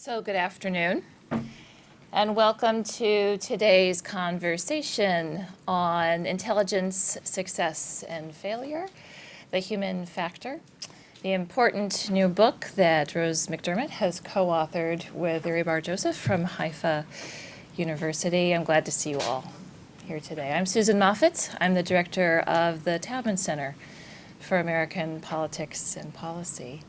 So good afternoon, and welcome to today's conversation on intelligence, success, and failure, the human factor, the important new book that Rose McDermott has co-authored with Uri Bar-Joseph from Haifa University. I'm glad to see you all here today. I'm Susan Moffett. I'm the director of the Taubman Center for American Politics and Policy.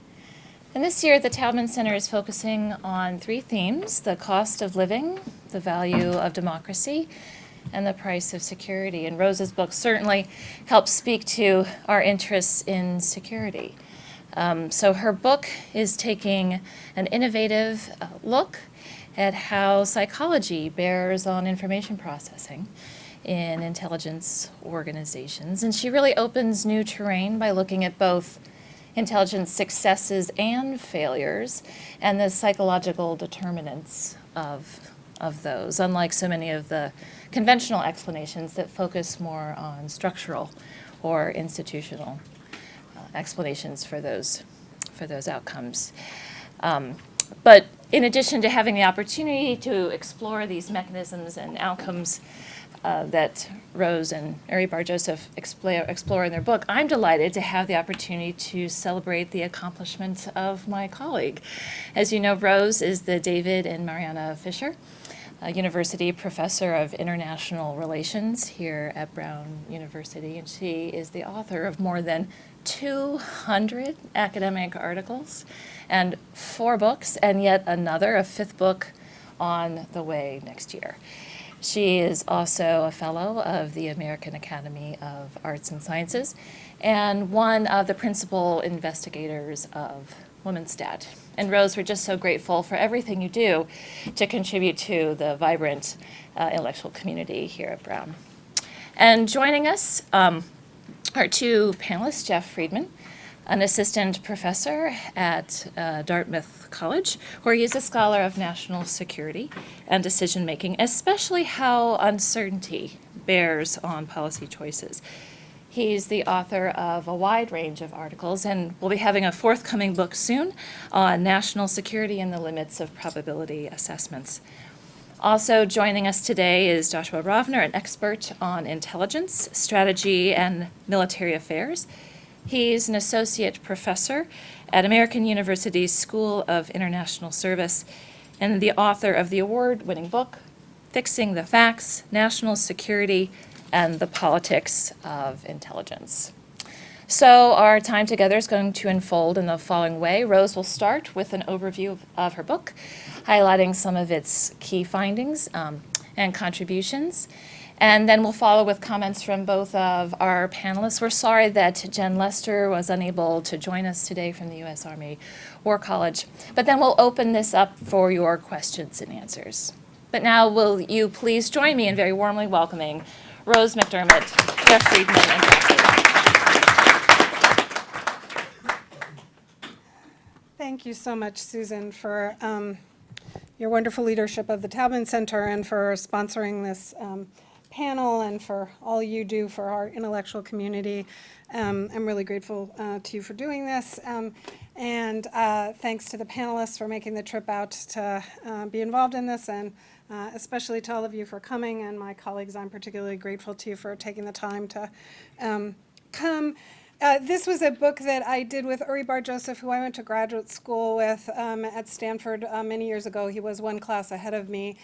And this year, the Taubman Center is focusing on three themes: the cost of living, the value of democracy, and the price of security. And Rose's book certainly helps speak to our interests in security. So her book is taking an innovative look at how psychology bears on information processing in intelligence organizations. And she really opens new terrain by looking at both intelligence successes and failures, and the psychological determinants of those, unlike so many of the conventional explanations that focus more on structural or institutional explanations for those outcomes. But in addition to having the opportunity to explore these mechanisms and outcomes that Rose and Uri Bar-Joseph explore in their book, I'm delighted to have the opportunity to celebrate the accomplishment of my colleague. As you know, Rose is the David and Mariana Fisher University Professor of International Relations here at Brown University, and she is the author of more than 200 academic articles and 4 books, and yet another, a 5th book, on the way next year. She is also a fellow of the American Academy of Arts and Sciences and one of the principal investigators of Womanstat. And Rose, we're just so grateful for everything you do to contribute to the vibrant intellectual community here at Brown. And joining us are 2 panelists: Jeff Friedman, an assistant professor at Dartmouth College, where he is a scholar of national security and decision-making, especially how uncertainty bears on policy choices. He's the author of a wide range of articles, and we'll be having a forthcoming book soon on national security and the limits of probability assessments. Also joining us today is Joshua Rovner, an expert on intelligence, strategy, and military affairs. He's an associate professor at American University's School of International Service and the author of the award-winning book, Fixing the Facts, National Security, and the Politics of Intelligence. So our time together is going to unfold in the following way. Rose will start with an overview of her book, highlighting some of its key findings and contributions. And then we'll follow with comments from both of our panelists. We're sorry that Jen Lester was unable to join us today from the U.S. Army War College. But then we'll open this up for your questions and answers. But now will you please join me in very warmly welcoming Rose McDermott, Jeff Friedman, and Jeff. Thank you so much, Susan, for your wonderful leadership of the Taubman Center and for sponsoring this panel and for all you do for our intellectual community. I'm really grateful to you for doing this. And thanks to the panelists for making the trip out to be involved in this, and especially to all of you for coming, and my colleagues, I'm particularly grateful to you for taking the time to come. This was a book that I did with Uri Bar-Joseph, who I went to graduate school with at Stanford many years ago. He was one class ahead of me.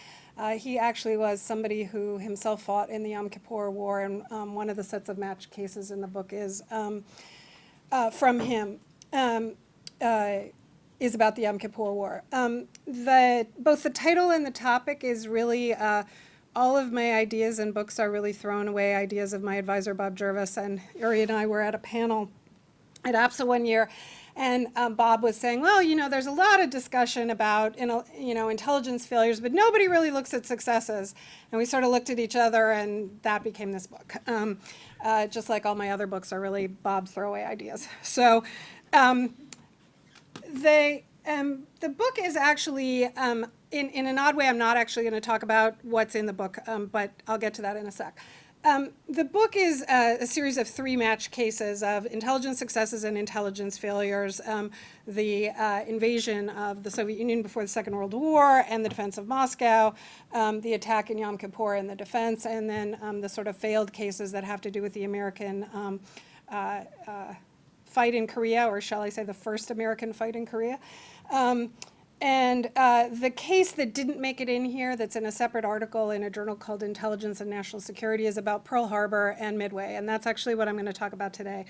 He actually was somebody who himself fought in the Yom Kippur War, and one of the sets of match cases in the book is from him, is about the Yom Kippur War. Both the title and the topic is really, all of my ideas and books are really thrown away ideas of my advisor, Bob Jervis, and Uri and I were at a panel at APSA one year. And Bob was saying, well, there's a lot of discussion about, intelligence failures, but nobody really looks at successes. And we sort of looked at each other, and that became this book. Just like all my other books are really Bob's throwaway ideas. So the book is actually, in an odd way, I'm not actually going to talk about what's in the book, but I'll get to that in a sec. The book is a series of 3 match cases of intelligence successes and intelligence failures, the invasion of the Soviet Union before the Second World War and the defense of Moscow, the attack in Yom Kippur and the defense, and then the sort of failed cases that have to do with the American fight in Korea, or shall I say the first American fight in Korea. And the case that didn't make it in here, that's in a separate article in a journal called Intelligence and National Security, is about Pearl Harbor and Midway, and that's actually what I'm going to talk about today.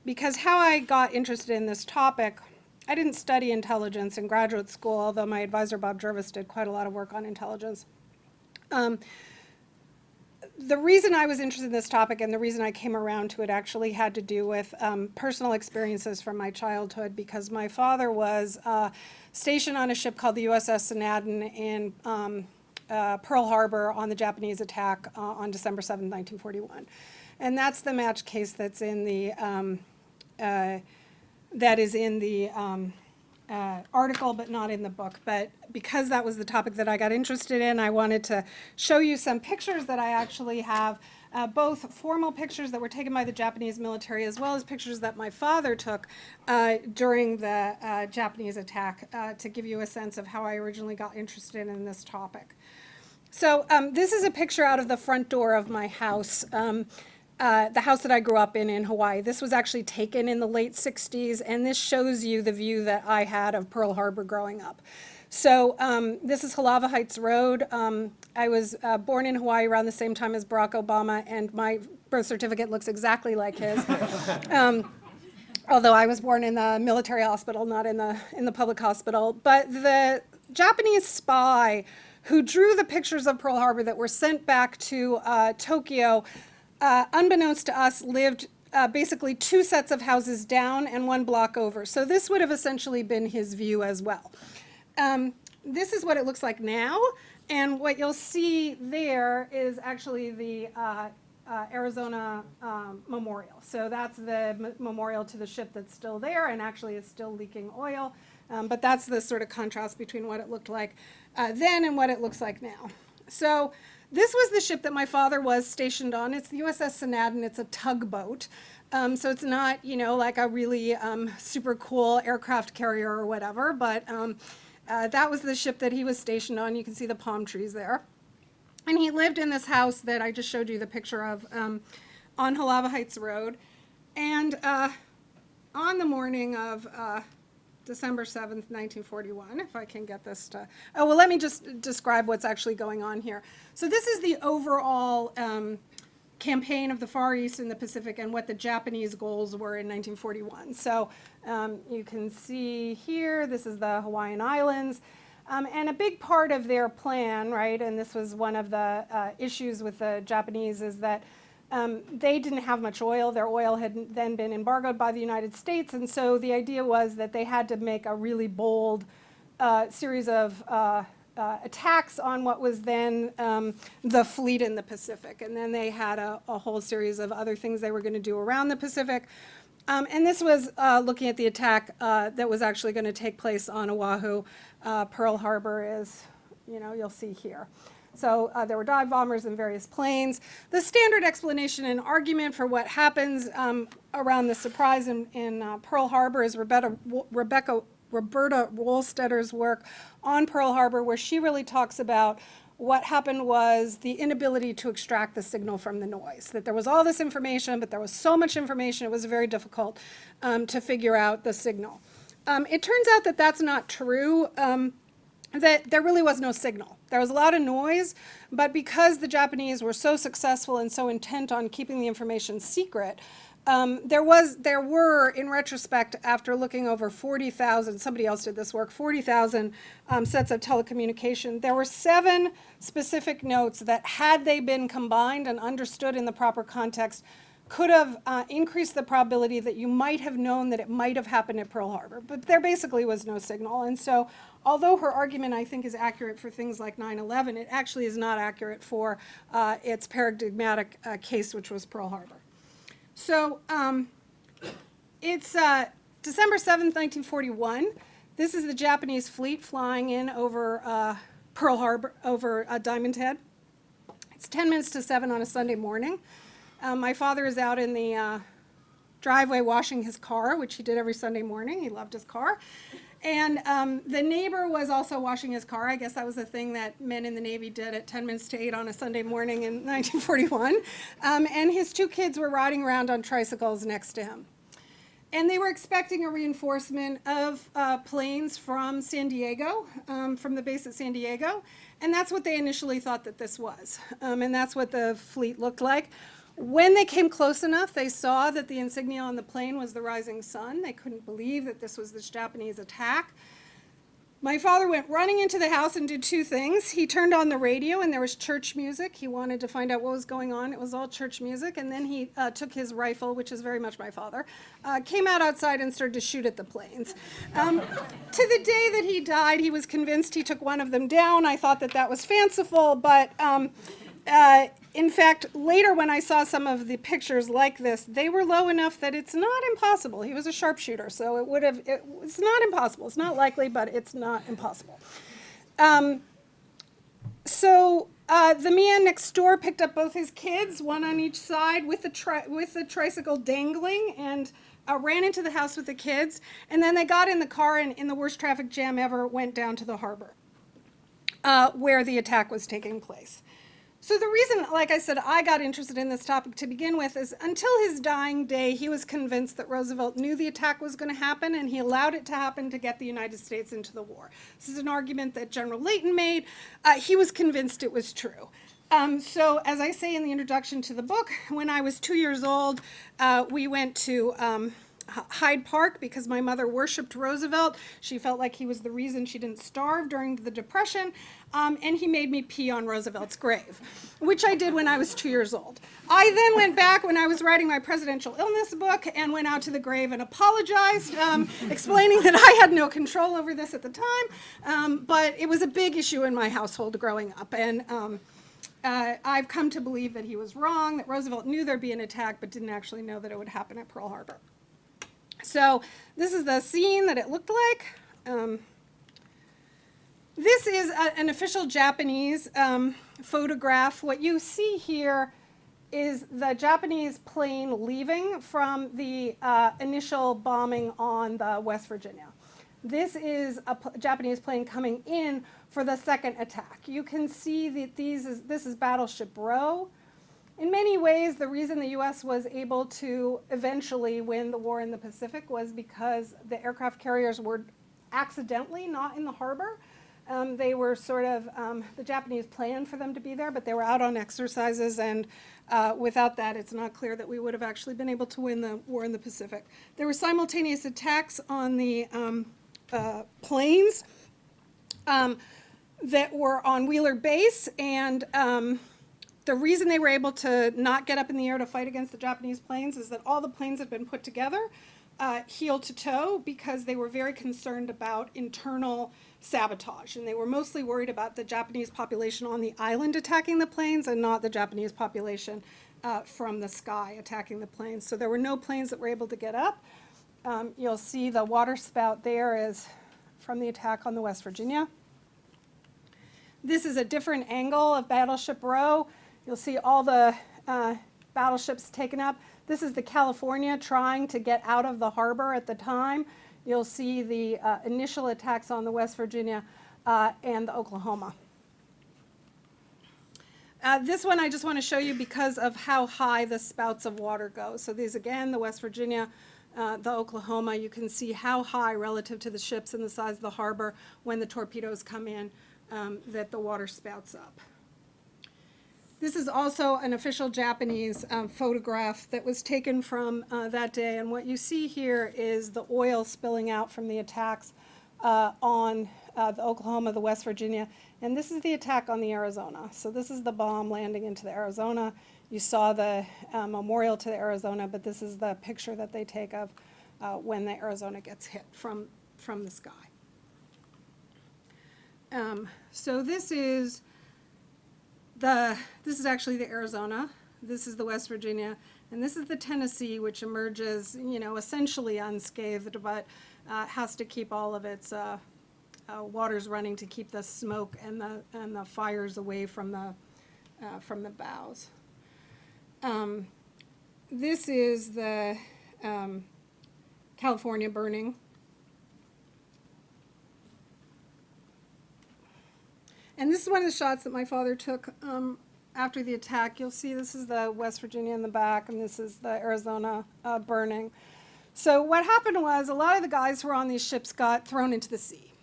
Because how I got interested in this topic, I didn't study intelligence in graduate school, although my advisor Bob Jervis did quite a lot of work on intelligence. The reason I was interested in this topic and the reason I came around to it actually had to do with personal experiences from my childhood, because my father was stationed on a ship called the USS Sanadin in Pearl Harbor on the Japanese attack on December 7, 1941. And that's the match case that's in the, article, but not in the book. But because that was the topic that I got interested in, I wanted to show you some pictures that I actually have, both formal pictures that were taken by the Japanese military, as well as pictures that my father took during the Japanese attack, to give you a sense of how I originally got interested in this topic. So this is a picture out of the front door of my house. The house that I grew up in Hawaii. This was actually taken in the late 60s, and this shows you the view that I had of Pearl Harbor growing up. So this is Halava Heights Road. I was born in Hawaii around the same time as Barack Obama, and my birth certificate looks exactly like his. Although I was born in the military hospital, not in the public hospital. But the Japanese spy who drew the pictures of Pearl Harbor that were sent back to Tokyo, unbeknownst to us, lived basically 2 sets of houses down and 1 block over. So this would have essentially been his view as well. This is what it looks like now, and what you'll see there is actually the Arizona Memorial. So that's the memorial to the ship that's still there, and actually it's still leaking oil. But that's the sort of contrast between what it looked like then and what it looks like now. So this was the ship that my father was stationed on. It's the USS Sanadin. It's a tugboat. So it's not, like a really super cool aircraft carrier or whatever, but that was the ship that he was stationed on. You can see the palm trees there. And he lived in this house that I just showed you the picture of on Halava Heights Road. And on the morning of December 7th, 1941, if I can get this to, oh, well, let me just describe what's actually going on here. So this is the overall campaign of the Far East and the Pacific and what the Japanese goals were in 1941. So you can see here, this is the Hawaiian Islands. And a big part of their plan, right, and this was one of the issues with the Japanese, is that they didn't have much oil. Their oil had then been embargoed by the United States, and so the idea was that they had to make a really bold series of attacks on what was then the fleet in the Pacific. And then they had a whole series of other things they were going to do around the Pacific. And this was looking at the attack that was actually going to take place on Oahu. Pearl Harbor is, you'll see here. So there were dive bombers and various planes. The standard explanation and argument for what happens around the surprise in Pearl Harbor is Roberta Wohlstetter's work on Pearl Harbor, where she really talks about what happened was the inability to extract the signal from the noise, that there was all this information, but there was so much information, it was very difficult to figure out the signal. It turns out that that's not true. That there really was no signal. There was a lot of noise, but because the Japanese were so successful and so intent on keeping the information secret, there were, in retrospect, after looking over 40,000, somebody else did this work, 40,000 sets of telecommunication, there were 7 specific notes that, had they been combined and understood in the proper context, could have increased the probability that you might have known that it might have happened at Pearl Harbor. But there basically was no signal. And so although her argument, I think, is accurate for things like 9/11, it actually is not accurate for its paradigmatic case, which was Pearl Harbor. So it's December 7th, 1941. This is the Japanese fleet flying in over Pearl Harbor, over Diamond Head. It's 10 minutes to 7 on a Sunday morning. My father is out in the driveway washing his car, which he did every Sunday morning. He loved his car. And the neighbor was also washing his car. I guess that was a thing that men in the Navy did at 10 minutes to 8 on a Sunday morning in 1941. And his 2 kids were riding around on tricycles next to him. And they were expecting a reinforcement of planes from San Diego, from the base at San Diego. And that's what they initially thought that this was. And that's what the fleet looked like. When they came close enough, they saw that the insignia on the plane was the rising sun. They couldn't believe that this was this Japanese attack. My father went running into the house and did 2 things. He turned on the radio, and there was church music. He wanted to find out what was going on. It was all church music. And then he took his rifle, which is very much my father, came out outside and started to shoot at the planes. To the day that he died, he was convinced he took one of them down. I thought that that was fanciful, but in fact, later when I saw some of the pictures like this, they were low enough that it's not impossible. He was a sharpshooter, so it's not impossible. It's not likely, but it's not impossible. So the man next door picked up both his kids, one on each side, with the tricycle dangling, and ran into the house with the kids. And then they got in the car and, in the worst traffic jam ever, went down to the harbor where the attack was taking place. So the reason, like I said, I got interested in this topic to begin with is until his dying day, he was convinced that Roosevelt knew the attack was going to happen, and he allowed it to happen to get the United States into the war. This is an argument that General Layton made. He was convinced it was true. So as I say in the introduction to the book, when I was 2 years old, we went to Hyde Park because my mother worshipped Roosevelt. She felt like he was the reason she didn't starve during the Depression, and he made me pee on Roosevelt's grave, which I did when I was 2 years old. I then went back when I was writing my presidential illness book and went out to the grave and apologized, explaining that I had no control over this at the time, but it was a big issue in my household growing up, and I've come to believe that he was wrong, that Roosevelt knew there'd be an attack but didn't actually know that it would happen at Pearl Harbor. So this is the scene that it looked like. This is an official Japanese photograph. What you see here is the Japanese plane leaving from the initial bombing on the West Virginia. This is a Japanese plane coming in for the second attack. You can see that this is Battleship Row. In many ways, the reason the U.S. was able to eventually win the war in the Pacific was because the aircraft carriers were accidentally not in the harbor. They were sort of, the Japanese planned for them to be there, but they were out on exercises, and without that, it's not clear that we would have actually been able to win the war in the Pacific. There were simultaneous attacks on the planes that were on Wheeler Base, and the reason they were able to not get up in the air to fight against the Japanese planes is that all the planes had been put together heel to toe because they were very concerned about internal sabotage, and they were mostly worried about the Japanese population on the island attacking the planes and not the Japanese population from the sky attacking the planes. So there were no planes that were able to get up. You'll see the water spout there is from the attack on the West Virginia. This is a different angle of Battleship Row. You'll see all the battleships taken up. This is the California trying to get out of the harbor at the time. You'll see the initial attacks on the West Virginia and the Oklahoma. This one I just want to show you because of how high the spouts of water go. So these again, the West Virginia, the Oklahoma, you can see how high relative to the ships and the size of the harbor when the torpedoes come in that the water spouts up. This is also an official Japanese photograph that was taken from that day, and what you see here is the oil spilling out from the attacks on the Oklahoma, the West Virginia, and this is the attack on the Arizona. So this is the bomb landing into the Arizona. You saw the memorial to the Arizona, but this is the picture that they take of when the Arizona gets hit from the sky. So this is actually the Arizona, this is the West Virginia, and this is the Tennessee, which emerges, essentially unscathed, but has to keep all of its waters running to keep the smoke and the fires away from from the bows. This is the California burning. And this is one of the shots that my father took after the attack. You'll see this is the West Virginia in the back, and this is the Arizona burning. So what happened was a lot of the guys who were on these ships got thrown into the sea.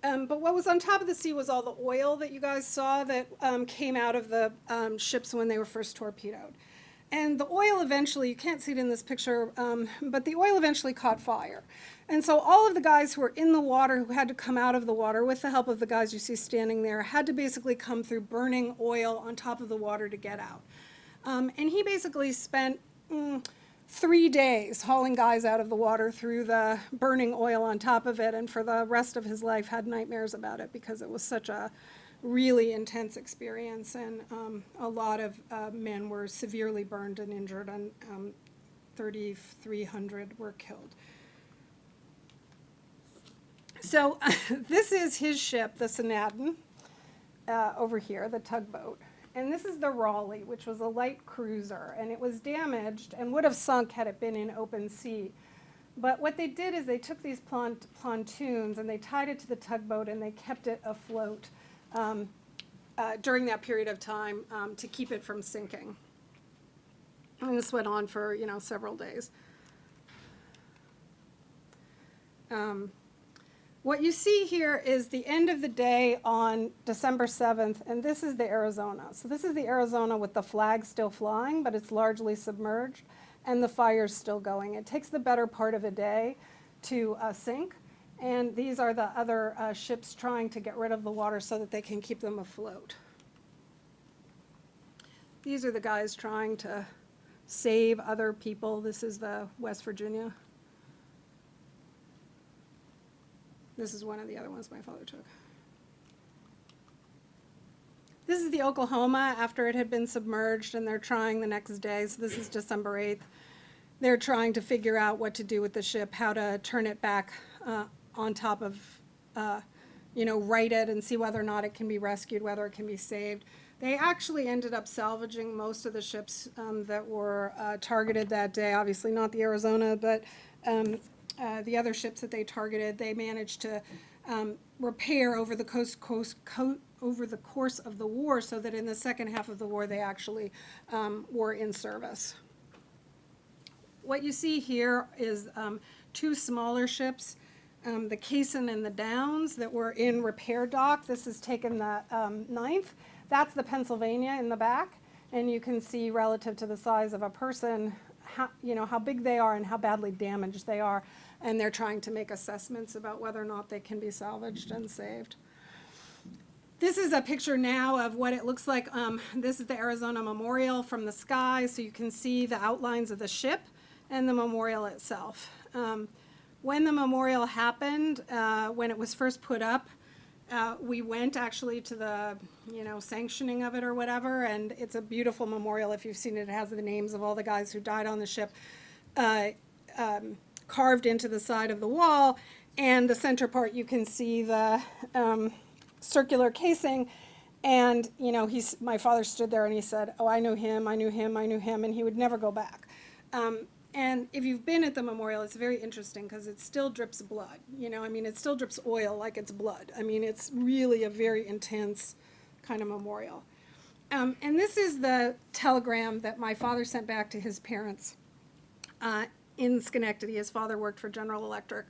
But what was on top of the sea was all the oil that you guys saw that came out of the ships when they were first torpedoed. And the oil eventually, you can't see it in this picture, but the oil eventually caught fire. And so all of the guys who were in the water, who had to come out of the water with the help of the guys you see standing there, had to basically come through burning oil on top of the water to get out. And he basically spent 3 days hauling guys out of the water through the burning oil on top of it, and for the rest of his life had nightmares about it because it was such a really intense experience, and a lot of men were severely burned and injured, and 3,300 were killed. So this is his ship, the Sanadin, over here, the tugboat. And this is the Raleigh, which was a light cruiser, and it was damaged and would have sunk had it been in open sea. But what they did is they took these pontoons and they tied it to the tugboat and they kept it afloat during that period of time to keep it from sinking. And this went on for, several days. What you see here is the end of the day on December 7th, and this is the Arizona. So this is the Arizona with the flag still flying, but it's largely submerged, and the fire's still going. It takes the better part of a day to sink, and these are the other ships trying to get rid of the water so that they can keep them afloat. These are the guys trying to save other people. This is the West Virginia. This is one of the other ones my father took. This is the Oklahoma after it had been submerged, and they're trying the next day. So this is December 8th. They're trying to figure out what to do with the ship, how to turn it back on top of, right it and see whether or not it can be rescued, whether it can be saved. They actually ended up salvaging most of the ships that were targeted that day. Obviously not the Arizona, but the other ships that they targeted, they managed to repair over the course of the war, so that in the second half of the war they actually were in service. What you see here is two smaller ships, the Cason and the Downs, that were in repair dock. This is taken the 9th. That's the Pennsylvania in the back, and you can see relative to the size of a person how big they are and how badly damaged they are, and they're trying to make assessments about whether or not they can be salvaged and saved. This is a picture now of what it looks like. This is the Arizona Memorial from the sky, so you can see the outlines of the ship and the memorial itself. When the memorial happened, when it was first put up, we went actually to the, sanctioning of it or whatever, and it's a beautiful memorial. If you've seen it, it has the names of all the guys who died on the ship carved into the side of the wall, and the center part you can see the circular casing, and my father stood there and he said, "Oh, I knew him, I knew him, I knew him," and he would never go back. And if you've been at the memorial, it's very interesting because it still drips blood. It still drips oil like it's blood. It's really a very intense kind of memorial. And this is the telegram that my father sent back to his parents in Schenectady. His father worked for General Electric.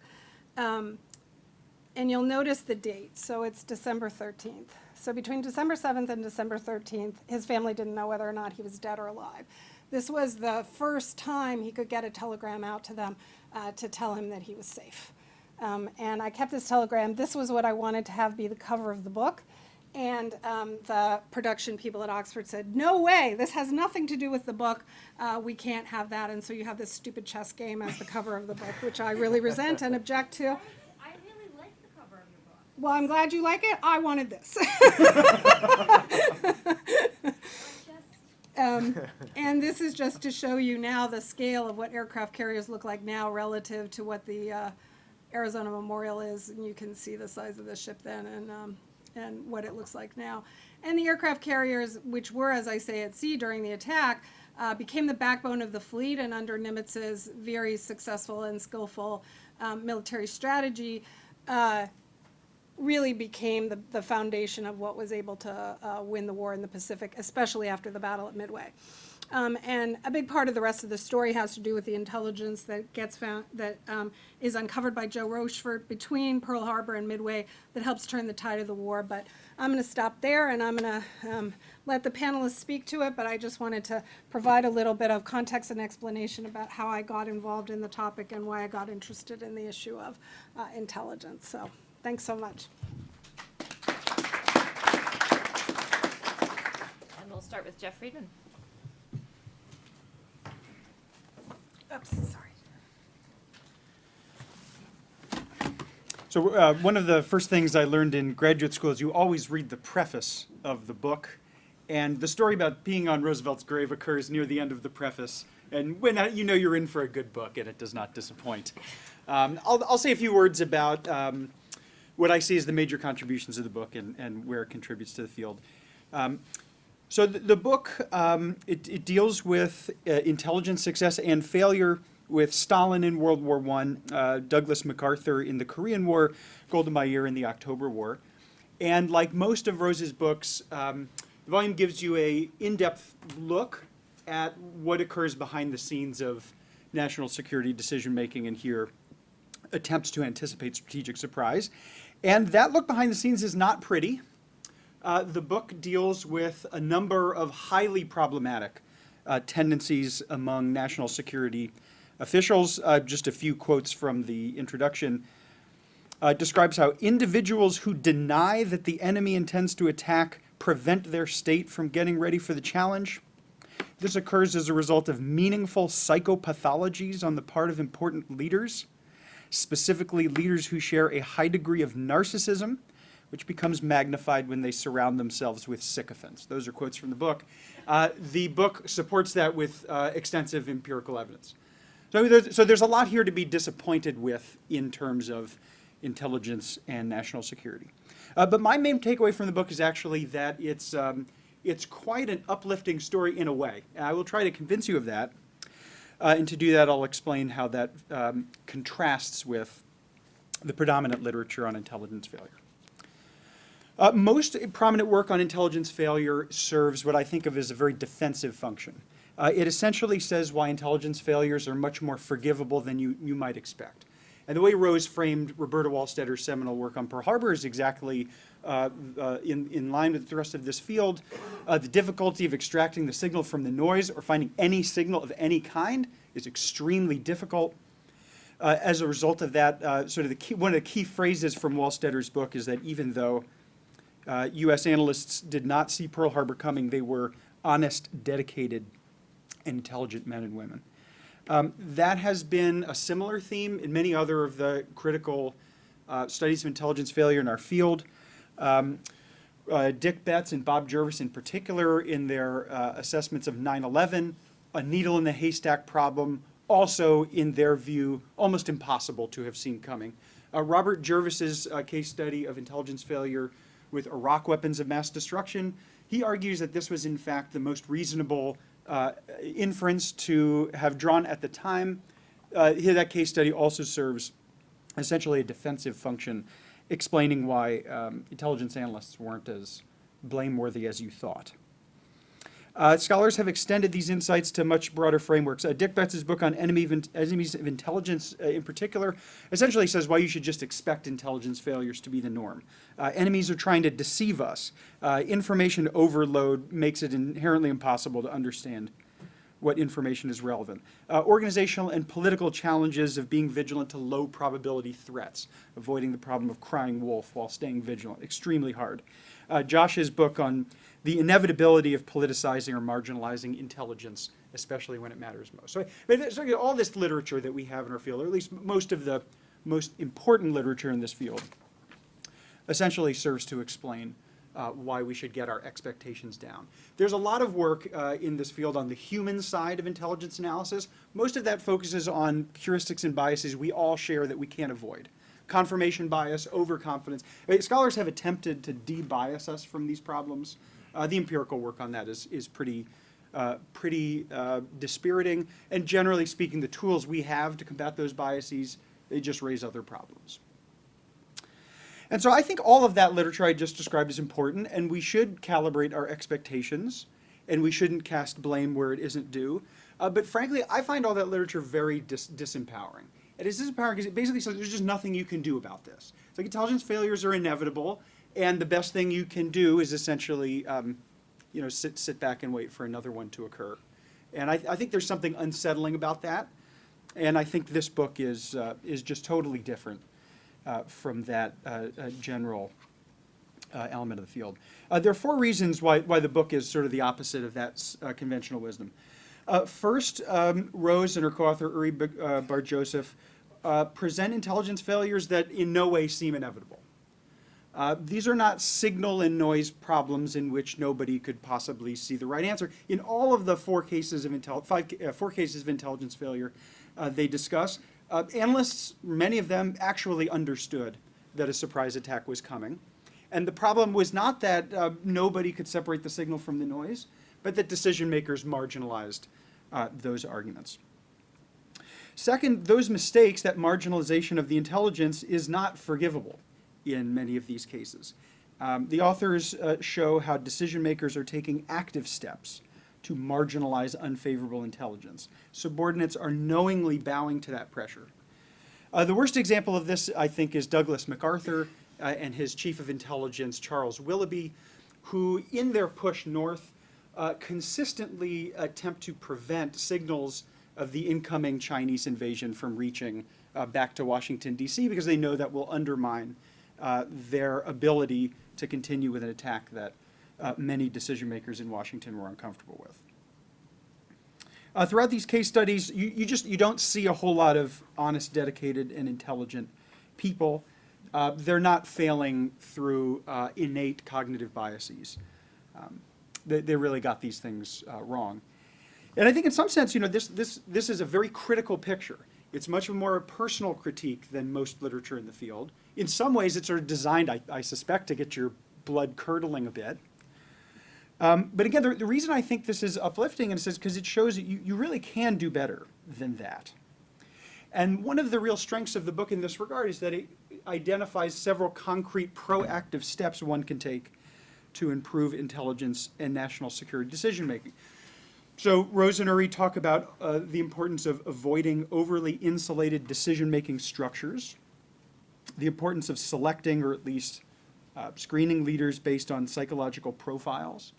And you'll notice the date. So it's December 13th. So between December 7th and December 13th, his family didn't know whether or not he was dead or alive. This was the first time he could get a telegram out to them to tell him that he was safe. And I kept this telegram. This was what I wanted to have be the cover of the book. And the production people at Oxford said, "No way, this has nothing to do with the book. We can't have that." And so you have this stupid chess game as the cover of the book, which I really resent and object to. I really like the cover of your book. Well, I'm glad you like it. I wanted this. And this is just to show you now the scale of what aircraft carriers look like now relative to what the Arizona Memorial is. And you can see the size of the ship then. And and what it looks like now. And the aircraft carriers, which were, as I say, at sea during the attack, became the backbone of the fleet, and under Nimitz's very successful and skillful military strategy, really became the foundation of what was able to win the war in the Pacific, especially after the battle at Midway. And a big part of the rest of the story has to do with the intelligence that gets found, that is uncovered by Joe Rochefort between Pearl Harbor and Midway, that helps turn the tide of the war. But I'm going to stop there, and I'm going to let the panelists speak to it, but I just wanted to provide a little bit of context and explanation about how I got involved in the topic and why I got interested in the issue of intelligence. So thanks so much. And we'll start with Jeff Friedman. Oops, sorry. So one of the first things I learned in graduate school is you always read the preface of the book. And the story about being on Roosevelt's grave occurs near the end of the preface. And when you know you're in for a good book, and it does not disappoint. I'll say a few words about what I see as the major contributions of the book and where it contributes to the field. So the book, it deals with intelligence success and failure with Stalin in World War I, Douglas MacArthur in the Korean War, Golda Meir in the October War. And like most of Rose's books, the volume gives you a in-depth look at what occurs behind the scenes of national security decision-making, and here attempts to anticipate strategic surprise. And that look behind the scenes is not pretty. The book deals with a number of highly problematic tendencies among national security officials. Just a few quotes from the introduction. Describes how individuals who deny that the enemy intends to attack prevent their state from getting ready for the challenge. This occurs as a result of meaningful psychopathologies on the part of important leaders, specifically leaders who share a high degree of narcissism, which becomes magnified when they surround themselves with sycophants. Those are quotes from the book. The book supports that with extensive empirical evidence. So there's a lot here to be disappointed with in terms of intelligence and national security. But my main takeaway from the book is actually that it's quite an uplifting story in a way. And I will try to convince you of that. And to do that, I'll explain how that contrasts with the predominant literature on intelligence failure. Most prominent work on intelligence failure serves what I think of as a very defensive function. It essentially says why intelligence failures are much more forgivable than you might expect. And the way Rose framed Roberta Wallstetter's seminal work on Pearl Harbor is exactly in line with the rest of this field. The difficulty of extracting the signal from the noise or finding any signal of any kind is extremely difficult. As a result of that, one of the key phrases from Wallstetter's book is that even though U.S. analysts did not see Pearl Harbor coming, they were honest, dedicated, and intelligent men and women. That has been a similar theme in many other of the critical studies of intelligence failure in our field. Dick Betts and Bob Jervis in particular, in their assessments of 9/11, a needle in the haystack problem, also in their view, almost impossible to have seen coming. Robert Jervis's case study of intelligence failure with Iraq weapons of mass destruction, he argues that this was in fact the most reasonable inference to have drawn at the time. Here, that case study also serves essentially a defensive function, explaining why intelligence analysts weren't as blameworthy as you thought. Scholars have extended these insights to much broader frameworks. Dick Betts' book on enemies of intelligence in particular essentially says why you should just expect intelligence failures to be the norm. Enemies are trying to deceive us. Information overload makes it inherently impossible to understand what information is relevant. Organizational and political challenges of being vigilant to low probability threats, avoiding the problem of crying wolf while staying vigilant, extremely hard. Josh's book on the inevitability of politicizing or marginalizing intelligence, especially when it matters most. So all this literature that we have in our field, or at least most of the most important literature in this field, essentially serves to explain why we should get our expectations down. There's a lot of work in this field on the human side of intelligence analysis. Most of that focuses on heuristics and biases we all share that we can't avoid. confirmation bias, overconfidence. I mean, scholars have attempted to de-bias us from these problems. The empirical work on that is pretty dispiriting. And generally speaking, the tools we have to combat those biases, they just raise other problems. And so I think all of that literature I just described is important, and we should calibrate our expectations, and we shouldn't cast blame where it isn't due. But frankly, I find all that literature very disempowering. It is disempowering because it basically says there's just nothing you can do about this. It's like intelligence failures are inevitable, and the best thing you can do is essentially sit back and wait for another one to occur. And I think there's something unsettling about that, and I think this book is just totally different from that general element of the field. There are 4 reasons why the book is sort of the opposite of that conventional wisdom. First, Rose and her co-author Uri Bar-Joseph present intelligence failures that in no way seem inevitable. These are not signal and noise problems in which nobody could possibly see the right answer. In all of the 4 cases of intelligence failure they discuss, analysts, many of them, actually understood that a surprise attack was coming. And the problem was not that nobody could separate the signal from the noise, but that decision makers marginalized those arguments. Second, those mistakes, that marginalization of the intelligence, is not forgivable in many of these cases. The authors show how decision makers are taking active steps to marginalize unfavorable intelligence. Subordinates are knowingly bowing to that pressure. The worst example of this, I think, is Douglas MacArthur and his chief of intelligence, Charles Willoughby, who, in their push north, consistently attempt to prevent signals of the incoming Chinese invasion from reaching back to Washington, D.C., because they know that will undermine their ability to continue with an attack that many decision makers in Washington were uncomfortable with. Throughout these case studies, you don't see a whole lot of honest, dedicated, and intelligent people. They're not failing through innate cognitive biases. They really got these things wrong. And I think in some sense, this is a very critical picture. It's much more a personal critique than most literature in the field. In some ways, it's sort of designed, I suspect, to get your blood curdling a bit. But again, the reason I think this is uplifting is because it shows that you really can do better than that. And one of the real strengths of the book in this regard is that it identifies several concrete proactive steps one can take to improve intelligence and national security decision making. So Rose and Uri talk about the importance of avoiding overly insulated decision-making structures, the importance of selecting or at least screening leaders based on psychological profiles.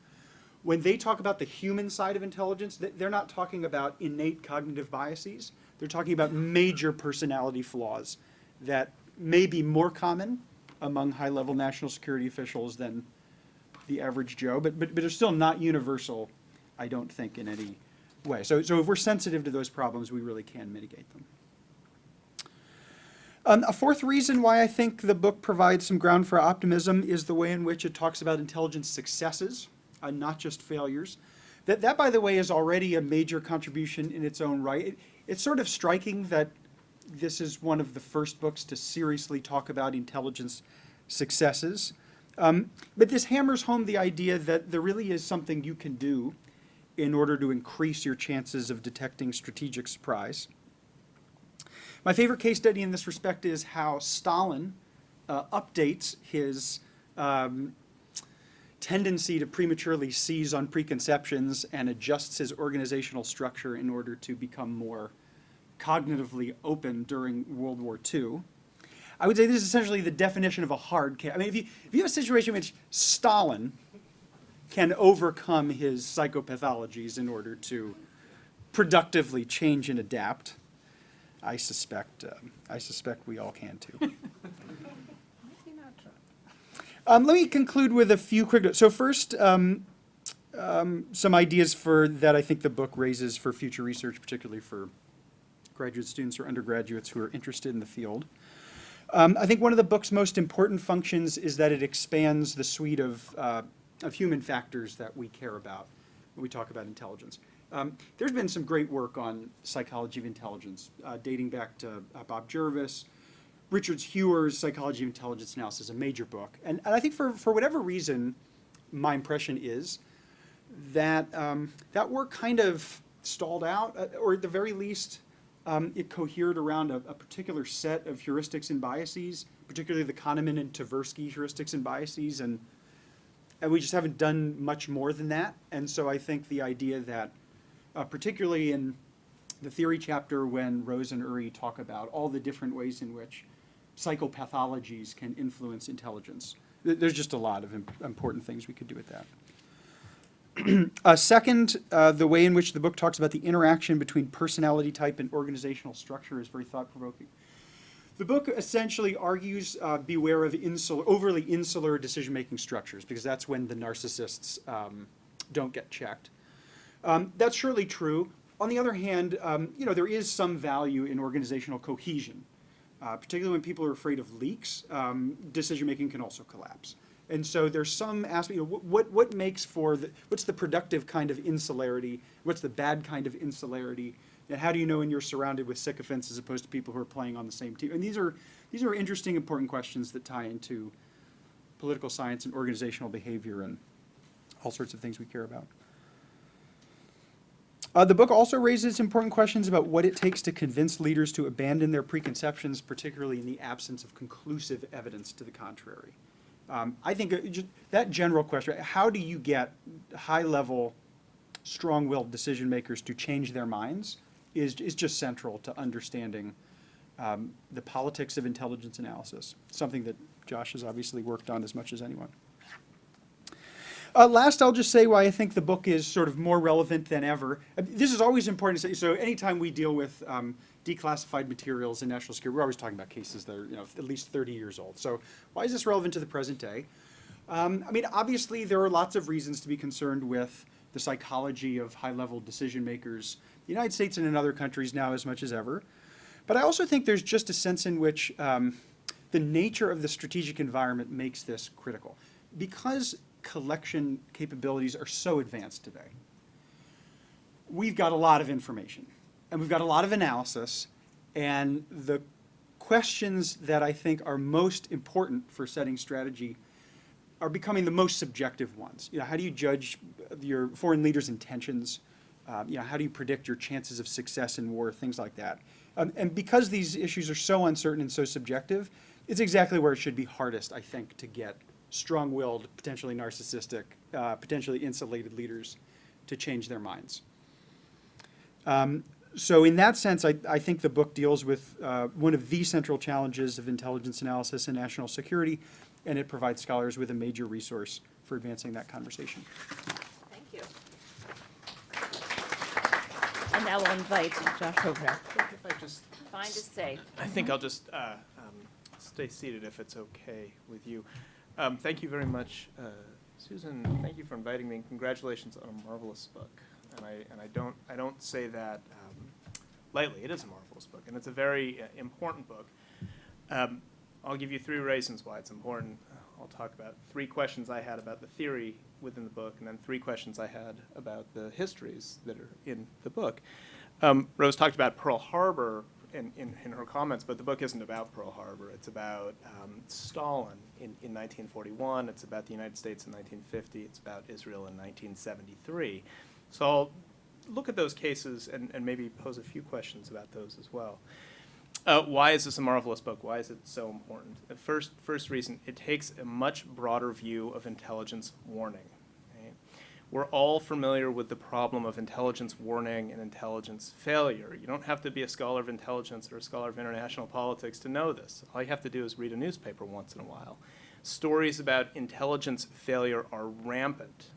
When they talk about the human side of intelligence, they're not talking about innate cognitive biases. They're talking about major personality flaws that may be more common among high-level national security officials than the average Joe, but are still not universal, I don't think, in any way. So if we're sensitive to those problems, we really can mitigate them. A 4th reason why I think the book provides some ground for optimism is the way in which it talks about intelligence successes, not just failures. That, by the way, is already a major contribution in its own right. It's sort of striking that this is one of the first books to seriously talk about intelligence successes. But this hammers home the idea that there really is something you can do in order to increase your chances of detecting strategic surprise. My favorite case study in this respect is how Stalin updates his tendency to prematurely seize on preconceptions and adjusts his organizational structure in order to become more cognitively open during World War II. I would say this is essentially the definition of a hard case. I mean, if you have a situation in which Stalin can overcome his psychopathologies in order to productively change and adapt, I suspect we all can too. Let me conclude with a few quick notes. So first, some ideas that I think the book raises for future research, particularly for graduate students or undergraduates who are interested in the field. I think one of the book's most important functions is that it expands the suite of human factors that we care about when we talk about intelligence. There's been some great work on psychology of intelligence, dating back to Bob Jervis, Richard Hewer's Psychology of Intelligence Analysis, a major book. And I think for whatever reason, my impression is that that work kind of stalled out, or at the very least, it cohered around a particular set of heuristics and biases, particularly the Kahneman and Tversky heuristics and biases, and we just haven't done much more than that. And so I think the idea that, particularly in the theory chapter when Rose and Uri talk about all the different ways in which psychopathologies can influence intelligence, there's just a lot of important things we could do with that. Second, the way in which the book talks about the interaction between personality type and organizational structure is very thought-provoking. The book essentially argues beware of overly insular decision-making structures, because that's when the narcissists don't get checked. That's surely true. On the other hand, there is some value in organizational cohesion. Particularly when people are afraid of leaks, decision-making can also collapse. And so there's some aspect, what makes for, what's the productive kind of insularity? What's the bad kind of insularity? And how do you know when you're surrounded with sycophants as opposed to people who are playing on the same team? And these are interesting, important questions that tie into political science and organizational behavior and all sorts of things we care about. The book also raises important questions about what it takes to convince leaders to abandon their preconceptions, particularly in the absence of conclusive evidence to the contrary. I think just that general question, how do you get high-level, strong-willed decision makers to change their minds, is just central to understanding the politics of intelligence analysis, something that Josh has obviously worked on as much as anyone. Last, I'll just say why I think the book is sort of more relevant than ever. This is always important to say. So anytime we deal with declassified materials in national security, we're always talking about cases that are at least 30 years old. So why is this relevant to the present day? Obviously, there are lots of reasons to be concerned with the psychology of high-level decision makers, the United States and in other countries now as much as ever. But I also think there's just a sense in which the nature of the strategic environment makes this critical. Because collection capabilities are so advanced today, we've got a lot of information and we've got a lot of analysis, and the questions that I think are most important for setting strategy are becoming the most subjective ones. How do you judge your foreign leaders' intentions? How do you predict your chances of success in war? Things like that. And because these issues are so uncertain and so subjective, it's exactly where it should be hardest, I think, to get strong-willed, potentially narcissistic, potentially insulated leaders to change their minds. So in that sense, I think the book deals with one of the central challenges of intelligence analysis and national security, and it provides scholars with a major resource for advancing that conversation. Thank you. And now we'll invite Josh over. If I just, Fine to say. I think I'll just stay seated if it's okay with you. Thank you very much, Susan. Thank you for inviting me, and congratulations on a marvelous book. And I don't say that lightly. It is a marvelous book, and it's a very important book. I'll give you 3 reasons why it's important. I'll talk about 3 questions I had about the theory within the book, and then 3 questions I had about the histories that are in the book. Rose talked about Pearl Harbor in her comments, but the book isn't about Pearl Harbor. It's about Stalin in 1941. It's about the United States in 1950. It's about Israel in 1973. So I'll look at those cases and maybe pose a few questions about those as well. Why is this a marvelous book? Why is it so important? The first reason, it takes a much broader view of intelligence warning. Right? We're all familiar with the problem of intelligence warning and intelligence failure. You don't have to be a scholar of intelligence or a scholar of international politics to know this. All you have to do is read a newspaper once in a while. Stories about intelligence failure are rampant.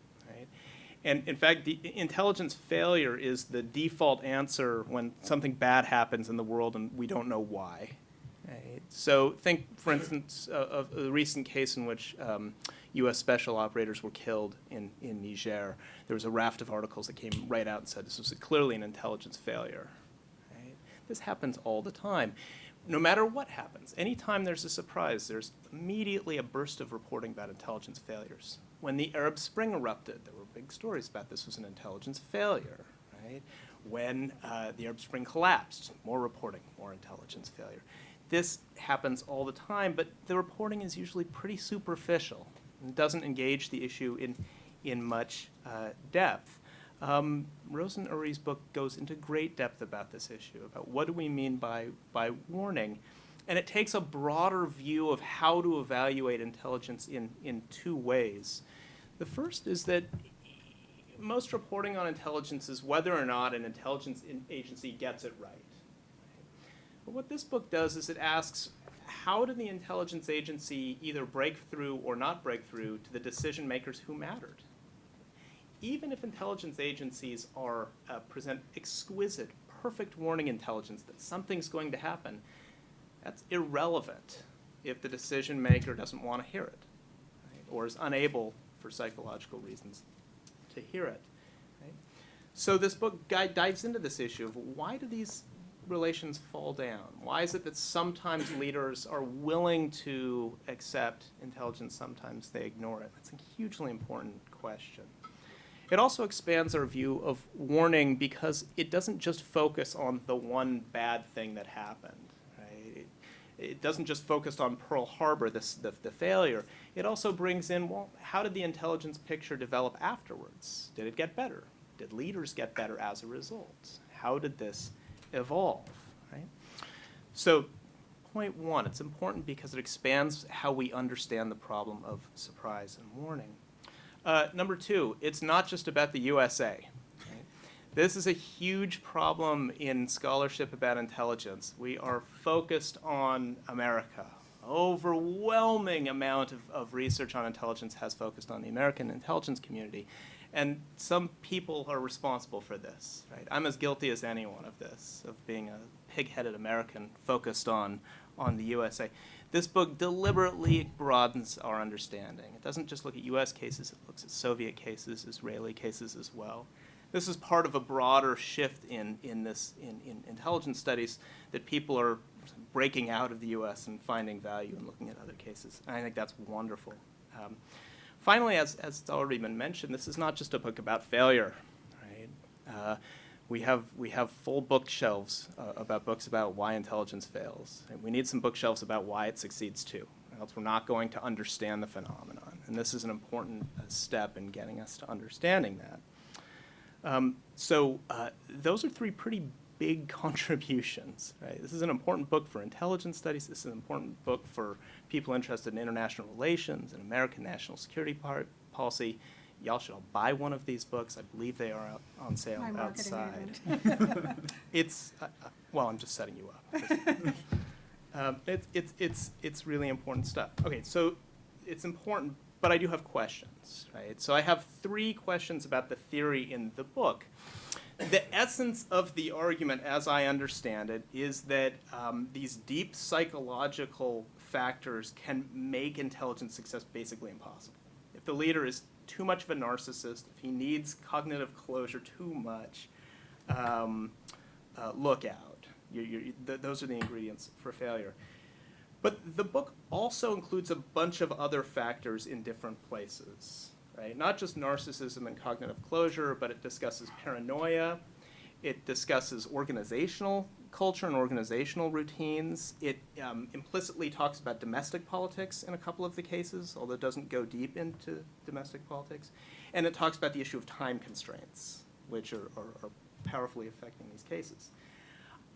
And in fact, the intelligence failure is the default answer when something bad happens in the world and we don't know why. Right? So think, for instance, of a recent case in which U.S. special operators were killed in Niger. There was a raft of articles that came right out and said this was clearly an intelligence failure. Right? This happens all the time. No matter what happens, anytime there's a surprise, there's immediately a burst of reporting about intelligence failures. When the Arab Spring erupted, there were big stories about this was an intelligence failure, right? When the Arab Spring collapsed, more reporting, more intelligence failure. this happens all the time, but the reporting is usually pretty superficial and doesn't engage the issue in much depth. Rose and Uri's book goes into great depth about this issue, about what do we mean by warning. And it takes a broader view of how to evaluate intelligence in two ways. The first is that most reporting on intelligence is whether or not an intelligence agency gets it right. But what this book does is it asks, how did the intelligence agency either break through or not break through to the decision makers who mattered? Even if intelligence agencies present exquisite, perfect warning intelligence that something's going to happen, that's irrelevant if the decision maker doesn't want to hear it, right? Or is unable, for psychological reasons, to hear it. Right? So this book dives into this issue of why do these relations fall down? Why is it that sometimes leaders are willing to accept intelligence, sometimes they ignore it? That's a hugely important question. It also expands our view of warning because it doesn't just focus on the one bad thing that happened. Right? It doesn't just focus on Pearl Harbor, the failure. It also brings in, well, how did the intelligence picture develop afterwards? Did it get better? Did leaders get better as a result? How did this evolve? Right? So point one, it's important because it expands how we understand the problem of surprise and warning. Number two, it's not just about the USA. Right? This is a huge problem in scholarship about intelligence. We are focused on America. Overwhelming amount of research on intelligence has focused on the American intelligence community. And some people are responsible for this. Right? I'm as guilty as anyone of this, of being a pig-headed American focused on the USA. This book deliberately broadens our understanding. It doesn't just look at US cases, it looks at Soviet cases, Israeli cases as well. This is part of a broader shift in intelligence studies that people are breaking out of the US and finding value in looking at other cases. And I think that's wonderful. Finally, as it's already been mentioned, this is not just a book about failure. Right? We have full bookshelves about books about why intelligence fails. And we need some bookshelves about why it succeeds too, or else we're not going to understand the phenomenon. And this is an important step in getting us to understanding that. So those are three pretty big contributions. Right? This is an important book for intelligence studies. This is an important book for people interested in international relations and American national security policy. Y'all should all buy one of these books. I believe they are out on sale My marketing outside. agent. It's well, I'm just setting you up. It's really important stuff. Okay, so it's important, but I do have questions, right? So I have three questions about the theory in the book. The essence of the argument, as I understand it, is that these deep psychological factors can make intelligence success basically impossible. If the leader is too much of a narcissist, if he needs cognitive closure too much, look out. Those are the ingredients for failure. But the book also includes a bunch of other factors in different places, right? Not just narcissism and cognitive closure, but it discusses paranoia. It discusses organizational culture and organizational routines. It implicitly talks about domestic politics in a couple of the cases, although it doesn't go deep into domestic politics. And it talks about the issue of time constraints, which are powerfully affecting these cases.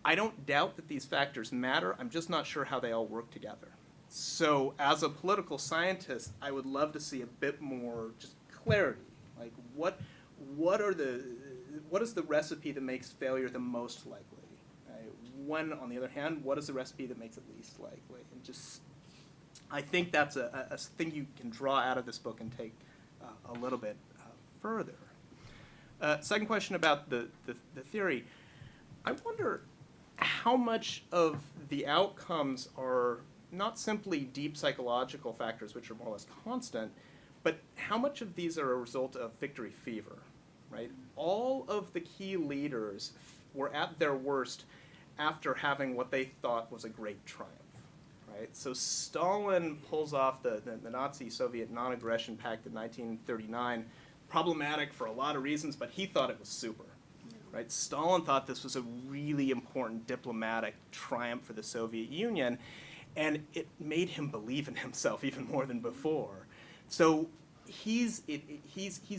I don't doubt that these factors matter. I'm just not sure how they all work together. So as a political scientist, I would love to see a bit more just clarity. Like what is the recipe that makes failure the most likely? When, on the other hand, what is the recipe that makes it least likely? And just, I think that's a thing you can draw out of this book and take a little bit further. Second question about the theory. I wonder how much of the outcomes are not simply deep psychological factors, which are more or less constant, but how much of these are a result of victory fever, right? All of the key leaders were at their worst after having what they thought was a great triumph, right? So Stalin pulls off the Nazi-Soviet non-aggression pact in 1939, problematic for a lot of reasons, but he thought it was super. right? Stalin thought this was a really important diplomatic triumph for the Soviet Union, and it made him believe in himself even more than before. So he's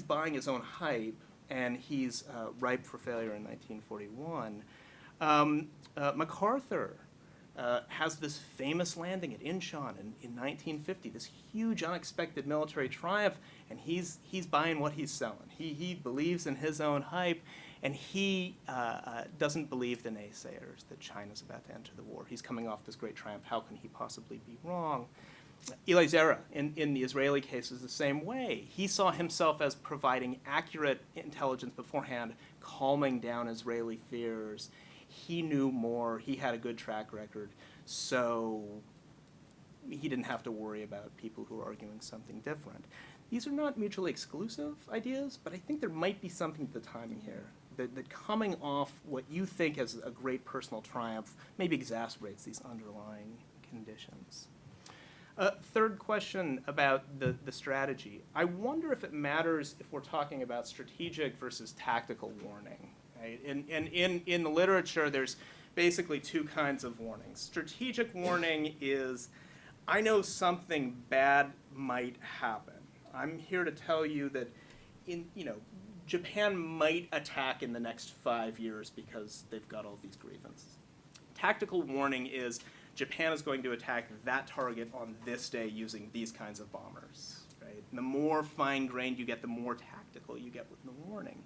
buying his own hype, and he's ripe for failure in 1941. MacArthur has this famous landing at Incheon in 1950, this huge unexpected military triumph, and he's buying what he's selling. He believes in his own hype, and he doesn't believe the naysayers that China's about to enter the war. He's coming off this great triumph. How can he possibly be wrong? Eli Zera, in the Israeli case, is the same way. He saw himself as providing accurate intelligence beforehand, calming down Israeli fears. He knew more. He had a good track record. So he didn't have to worry about people who are arguing something different. These are not mutually exclusive ideas, but I think there might be something to the timing here. That coming off what you think as a great personal triumph maybe exacerbates these underlying conditions. Third question about the strategy. I wonder if it matters if we're talking about strategic versus tactical warning. Right? In the literature, there's basically two kinds of warnings. Strategic warning is, I know something bad might happen. I'm here to tell you that Japan might attack in the next 5 years because they've got all these grievances. Tactical warning is, Japan is going to attack that target on this day using these kinds of bombers. Right? And the more fine-grained you get, the more tactical you get with the warning.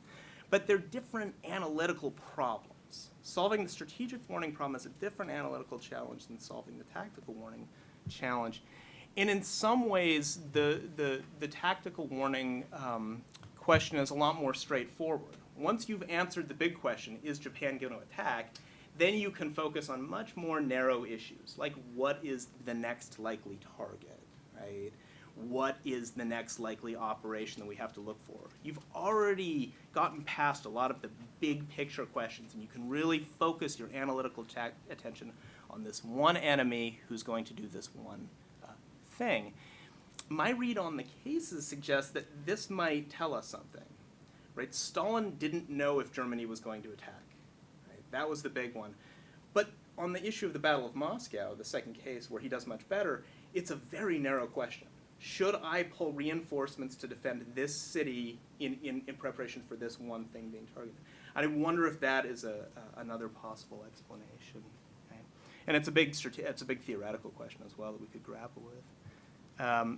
But they're different analytical problems. Solving the strategic warning problem is a different analytical challenge than solving the tactical warning challenge. And in some ways, the tactical warning question is a lot more straightforward. Once you've answered the big question, is Japan going to attack, then you can focus on much more narrow issues, like what is the next likely target, right? What is the next likely operation that we have to look for? You've already gotten past a lot of the big picture questions, and you can really focus your analytical attention on this one enemy who's going to do this one thing. My read on the cases suggests that this might tell us something, right? Stalin didn't know if Germany was going to attack. That was the big one. But on the issue of the Battle of Moscow, the second case where he does much better, it's a very narrow question. Should I pull reinforcements to defend this city in preparation for this one thing being targeted? I wonder if that is another possible explanation. Right? And it's a big theoretical question as well that we could grapple with.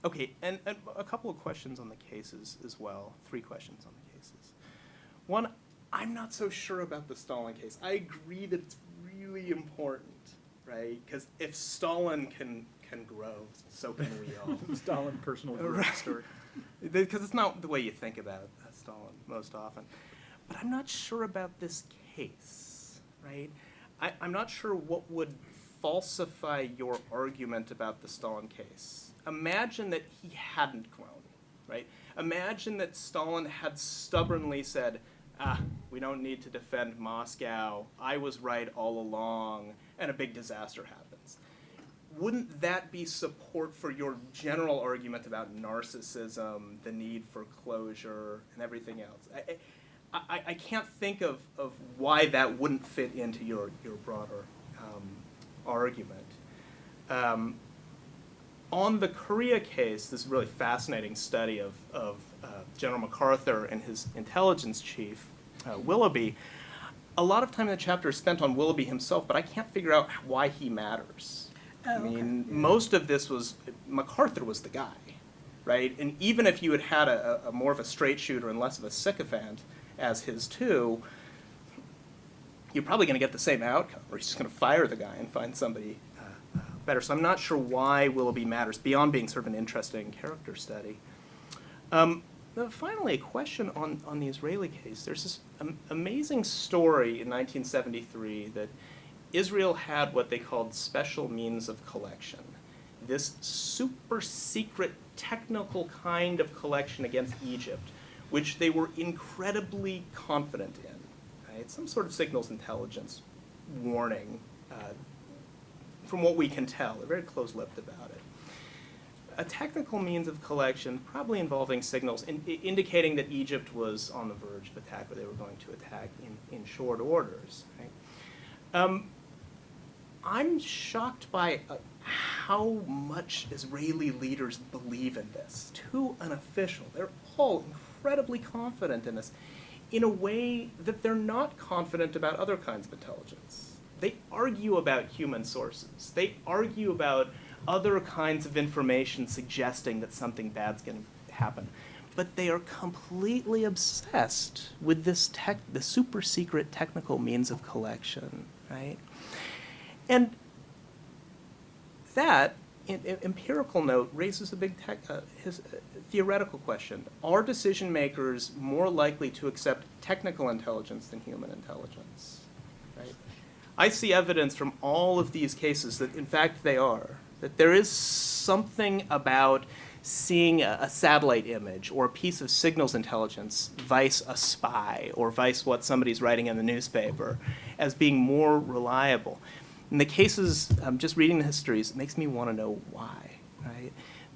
Okay, and a couple of questions on the cases as well. 3 questions on the cases. One, I'm not so sure about the Stalin case. I agree that it's really important, right? Because if Stalin can grow, so can we all. Stalin personal growth story. Because it's not the way you think about Stalin most often. But I'm not sure about this case, right? I'm not sure what would falsify your argument about the Stalin case. Imagine that he hadn't grown, right? Imagine that Stalin had stubbornly said, we don't need to defend Moscow. I was right all along, and a big disaster happens. Wouldn't that be support for your general argument about narcissism, the need for closure, and everything else? I can't think of why that wouldn't fit into your broader argument. On the Korea case, this really fascinating study of General MacArthur and his intelligence chief, Willoughby. A lot of time in the chapter is spent on Willoughby himself, but I can't figure out why he matters. I mean, most of this was, MacArthur was the guy, right? And even if you had a more of a straight shooter and less of a sycophant as his two, you're probably going to get the same outcome, or he's just going to fire the guy and find somebody better. So I'm not sure why Willoughby matters, beyond being sort of an interesting character study. Finally, a question on the Israeli case. There's this amazing story in 1973 that Israel had what they called special means of collection. This super secret technical kind of collection against Egypt, which they were incredibly confident in. Right? Some sort of signals intelligence warning, from what we can tell. They're very close-lipped about a technical means of collection, probably involving signals, indicating that Egypt was on the verge of attack, or they were going to attack in short orders. Right? I'm shocked by how much Israeli leaders believe in this. To an official, they're all incredibly confident in this, in a way that they're not confident about other kinds of intelligence. They argue about human sources. They argue about other kinds of information suggesting that something bad's going to happen. But they are completely obsessed with this the super secret technical means of collection, right? And that, empirical note, raises a big theoretical question. Are decision makers more likely to accept technical intelligence than human intelligence? Right? I see evidence from all of these cases that, in fact, they are. That there is something about seeing a satellite image or a piece of signals intelligence vice a spy or vice what somebody's writing in the newspaper as being more reliable. In the cases, just reading the histories, it makes me want to know why. Right?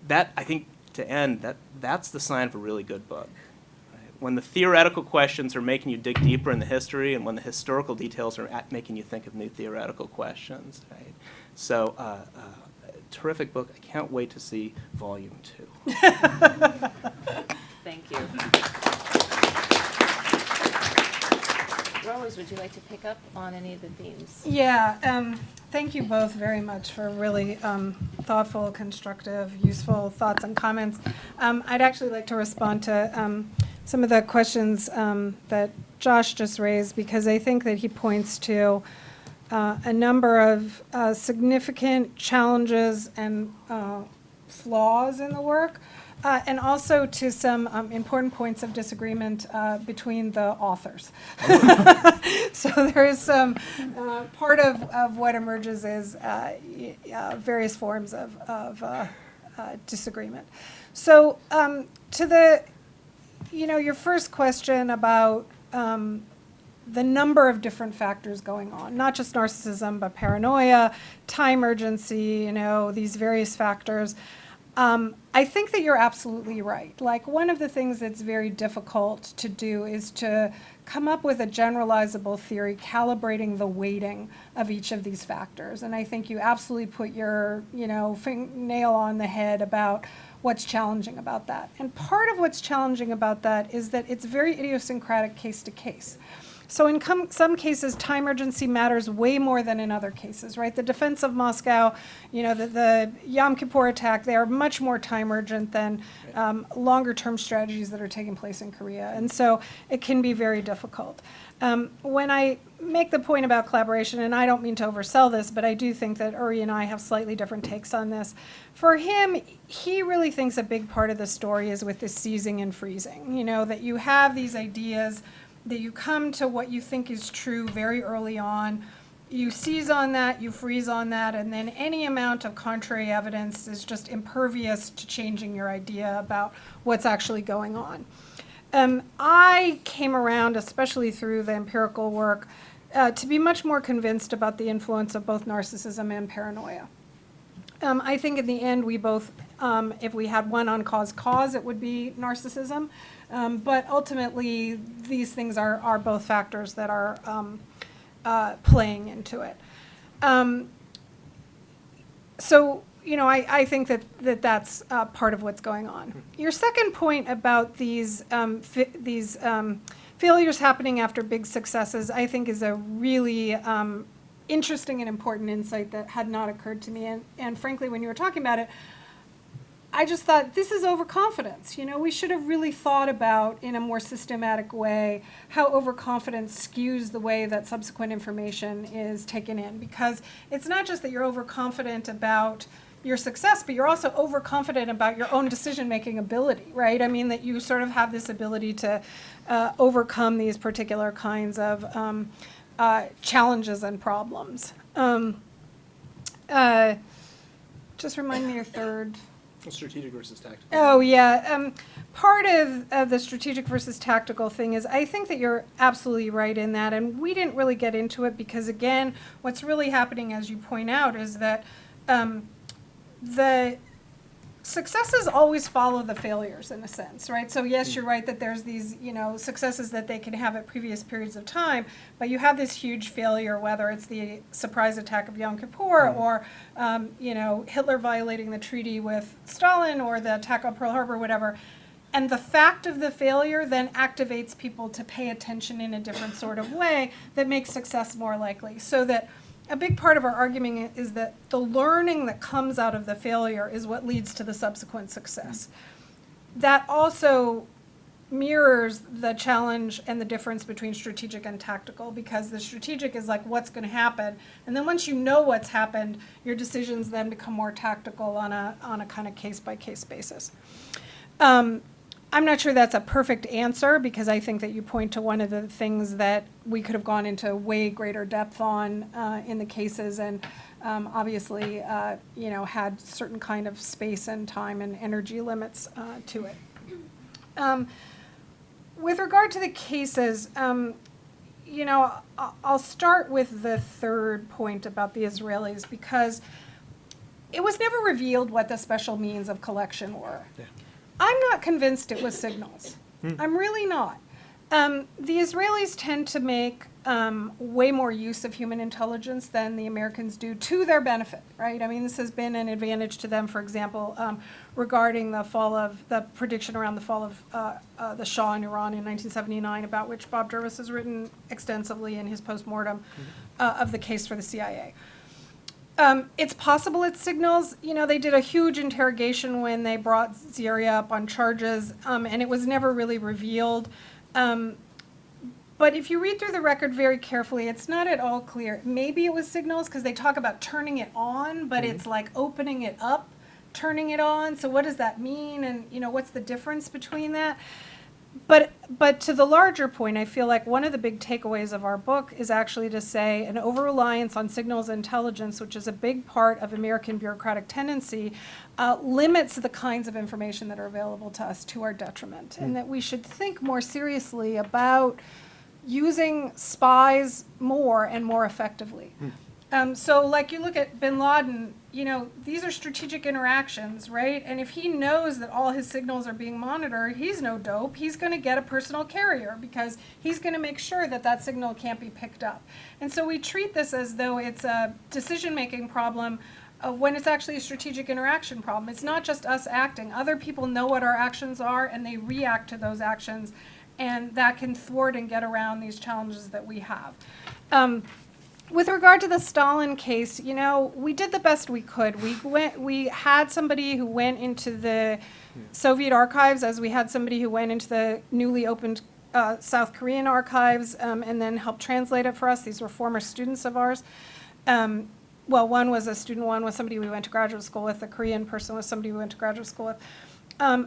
That, I think, to end, that's the sign of a really good book. Right? When the theoretical questions are making you dig deeper in the history, and when the historical details are making you think of new theoretical questions. Right? So, terrific book. I can't wait to see volume 2. Thank you. Rose, would you like to pick up on any of the themes? Yeah, thank you both very much for really thoughtful, constructive, useful thoughts and comments. I'd actually like to respond to some of the questions that Josh just raised, because I think that he points to a number of significant challenges and flaws in the work, and also to some important points of disagreement between the authors. So there is some part of what emerges is various forms of disagreement. So to the, your first question about the number of different factors going on, not just narcissism, but paranoia, time urgency, these various factors. I think that you're absolutely right. Like, one of the things that's very difficult to do is to come up with a generalizable theory calibrating the weighting of each of these factors. And I think you absolutely put your, nail on the head about what's challenging about that. And part of what's challenging about that is that it's very idiosyncratic case to case. So in some cases, time urgency matters way more than in other cases, right? The defense of Moscow, the Yom Kippur attack, they are much more time urgent than longer-term strategies that are taking place in Korea. And so it can be very difficult. When I make the point about collaboration, and I don't mean to oversell this, but I do think that Uri and I have slightly different takes on this. For him, he really thinks a big part of the story is with the seizing and freezing, that you have these ideas, that you come to what you think is true very early on, you seize on that, you freeze on that, and then any amount of contrary evidence is just impervious to changing your idea about what's actually going on. I came around, especially through the empirical work, to be much more convinced about the influence of both narcissism and paranoia. I think in the end we both, if we had one on cause, it would be narcissism. But ultimately, these things are both factors that are playing into it. So, I think that's part of what's going on. Your second point about these failures happening after big successes, I think, is a really interesting and important insight that had not occurred to me. And frankly, when you were talking about it, I just thought, this is overconfidence. We should have really thought about, in a more systematic way, how overconfidence skews the way that subsequent information is taken in. Because it's not just that you're overconfident about your success, but you're also overconfident about your own decision-making ability, right? I mean, that you sort of have this ability to overcome these particular kinds of challenges and problems. Just remind me your third. Strategic versus tactical. Oh, yeah. Part of the strategic versus tactical thing is, I think that you're absolutely right in that, and we didn't really get into it because, again, what's really happening, as you point out, is that the successes always follow the failures in a sense, right? So yes, you're right that there's these, successes that they can have at previous periods of time, but you have this huge failure, whether it's the surprise attack of Yom Kippur or, Hitler violating the treaty with Stalin or the attack on Pearl Harbor, whatever. And the fact of the failure then activates people to pay attention in a different sort of way that makes success more likely. So that a big part of our argument is that the learning that comes out of the failure is what leads to the subsequent success. That also mirrors the challenge and the difference between strategic and tactical, because the strategic is like what's going to happen, and then once you know what's happened, your decisions then become more tactical on a kind of case-by-case basis. I'm not sure that's a perfect answer, because I think that you point to one of the things that we could have gone into way greater depth on in the cases, and obviously, had certain kind of space and time and energy limits to it. With regard to the cases, I'll start with the third point about the Israelis, because it was never revealed what the special means of collection were. Yeah. I'm not convinced it was signals. I'm really not. The Israelis tend to make way more use of human intelligence than the Americans do, to their benefit, right? I mean, this has been an advantage to them, for example, regarding the prediction around the fall of the Shah in Iran in 1979, about which Bob Jervis has written extensively in his postmortem of the case for the CIA. It's possible it's signals. They did a huge interrogation when they brought Syria up on charges, and it was never really revealed. But if you read through the record very carefully, it's not at all clear. Maybe it was signals, because they talk about turning it on, but it's like opening it up, turning it on. So what does that mean? And, what's the difference between that? But to the larger point, I feel like one of the big takeaways of our book is actually to say an over-reliance on signals intelligence, which is a big part of American bureaucratic tendency, limits the kinds of information that are available to us to our detriment, and that we should think more seriously about using spies more and more effectively. So like you look at bin Laden, these are strategic interactions, right? And if he knows that all his signals are being monitored, he's no dope. He's going to get a personal carrier, because he's going to make sure that that signal can't be picked up. And so we treat this as though it's a decision-making problem when it's actually a strategic interaction problem. It's not just us acting. Other people know what our actions are, and they react to those actions, and that can thwart and get around these challenges that we have. With regard to the Stalin case, we did the best we could. We had somebody who went into the Soviet archives, as we had somebody who went into the newly opened South Korean archives, and then helped translate it for us. These were former students of ours. One was a student, one was somebody we went to graduate school with. The Korean person was somebody we went to graduate school with,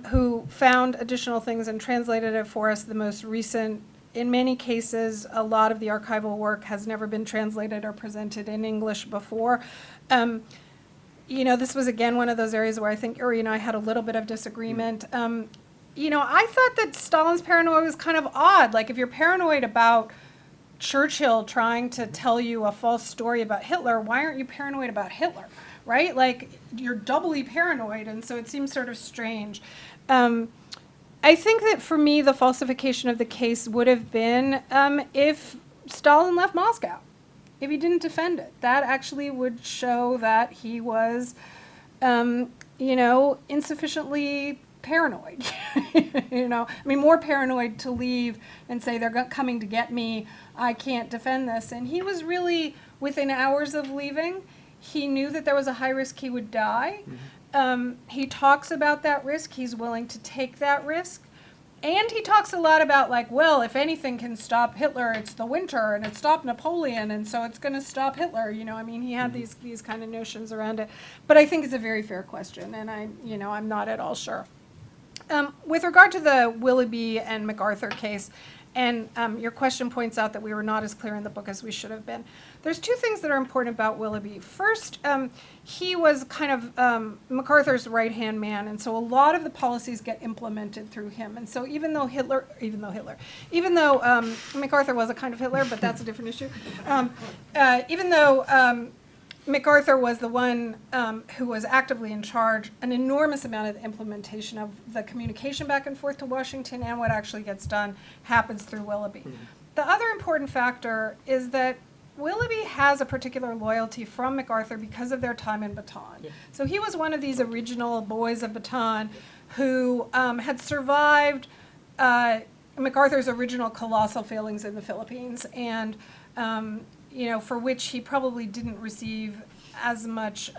who found additional things and translated it for us. The most recent, in many cases, a lot of the archival work has never been translated or presented in English before. This was, again, one of those areas where I think Uri and I had a little bit of disagreement. I thought that Stalin's paranoia was kind of odd. Like, if you're paranoid about Churchill trying to tell you a false story about Hitler, why aren't you paranoid about Hitler, right? Like, you're doubly paranoid, and so it seems sort of strange. I think that for me, the falsification of the case would have been if Stalin left Moscow, if he didn't defend it. That actually would show that he was, insufficiently paranoid. More paranoid to leave and say they're coming to get me, I can't defend this. And he was really, within hours of leaving, he knew that there was a high risk he would die. He talks about that risk. He's willing to take that risk. And he talks a lot about, if anything can stop Hitler, it's the winter, and it stopped Napoleon, and so it's going to stop Hitler. He had these kind of notions around it. But I think it's a very fair question, and I'm not at all sure. With regard to the Willoughby and MacArthur case, and your question points out that we were not as clear in the book as we should have been. There's two things that are important about Willoughby. First, he was kind of MacArthur's right-hand man, and so a lot of the policies get implemented through him. And so even though MacArthur was a kind of Hitler, but that's a different issue, even though MacArthur was the one who was actively in charge. An enormous amount of the implementation of the communication back and forth to Washington and what actually gets done happens through Willoughby. The other important factor is that Willoughby has a particular loyalty from MacArthur because of their time in Bataan. So he was one of these original boys of Bataan who had survived MacArthur's original colossal failings in the Philippines, and for which he probably didn't receive as much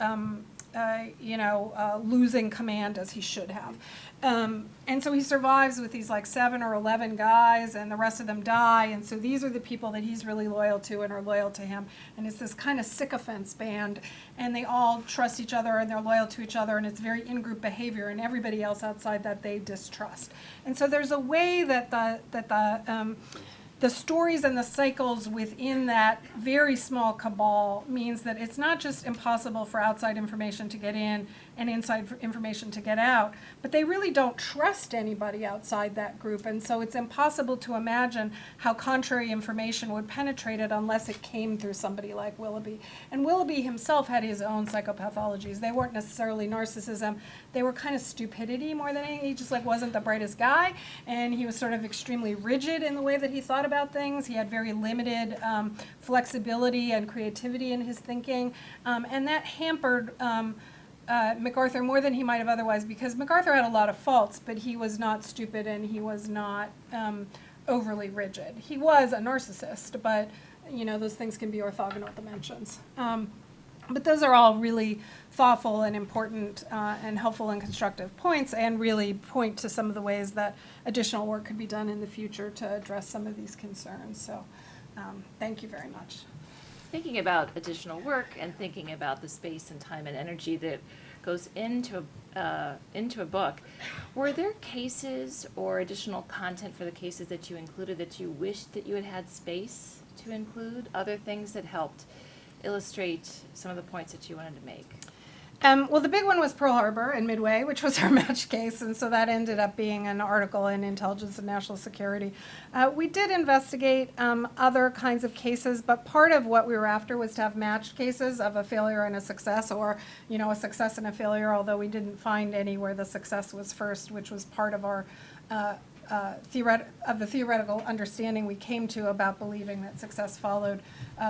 losing command as he should have. And so he survives with these like 7 or 11 guys, and the rest of them die. And so these are the people that he's really loyal to and are loyal to him. And it's this kind of sycophants band, and they all trust each other and they're loyal to each other, and it's very in-group behavior, and everybody else outside that they distrust. And so there's a way that the stories and the cycles within that very small cabal means that it's not just impossible for outside information to get in and inside information to get out, but they really don't trust anybody outside that group. And so it's impossible to imagine how contrary information would penetrate it unless it came through somebody like Willoughby. And Willoughby himself had his own psychopathologies. They weren't necessarily narcissism. They were kind of stupidity more than anything. He just wasn't the brightest guy, and he was sort of extremely rigid in the way that he thought about things. He had very limited flexibility and creativity in his thinking, and that hampered MacArthur more than he might have otherwise, because MacArthur had a lot of faults, but he was not stupid and he was not overly rigid. He was a narcissist, but those things can be orthogonal dimensions. But those are all really thoughtful and important and helpful and constructive points, and really point to some of the ways that additional work could be done in the future to address some of these concerns. So thank you very much. Thinking about additional work and thinking about the space and time and energy that goes into a book, were there cases or additional content for the cases that you included that you wished that you had had space to include? Other things that helped illustrate some of the points that you wanted to make? Well, the big one was Pearl Harbor and Midway, which was our match case, and so that ended up being an article in Intelligence and National Security. We did investigate other kinds of cases, but part of what we were after was to have matched cases of a failure and a success, or a success and a failure, although we didn't find any where the success was first, which was part of our the theoretical understanding we came to about believing that success followed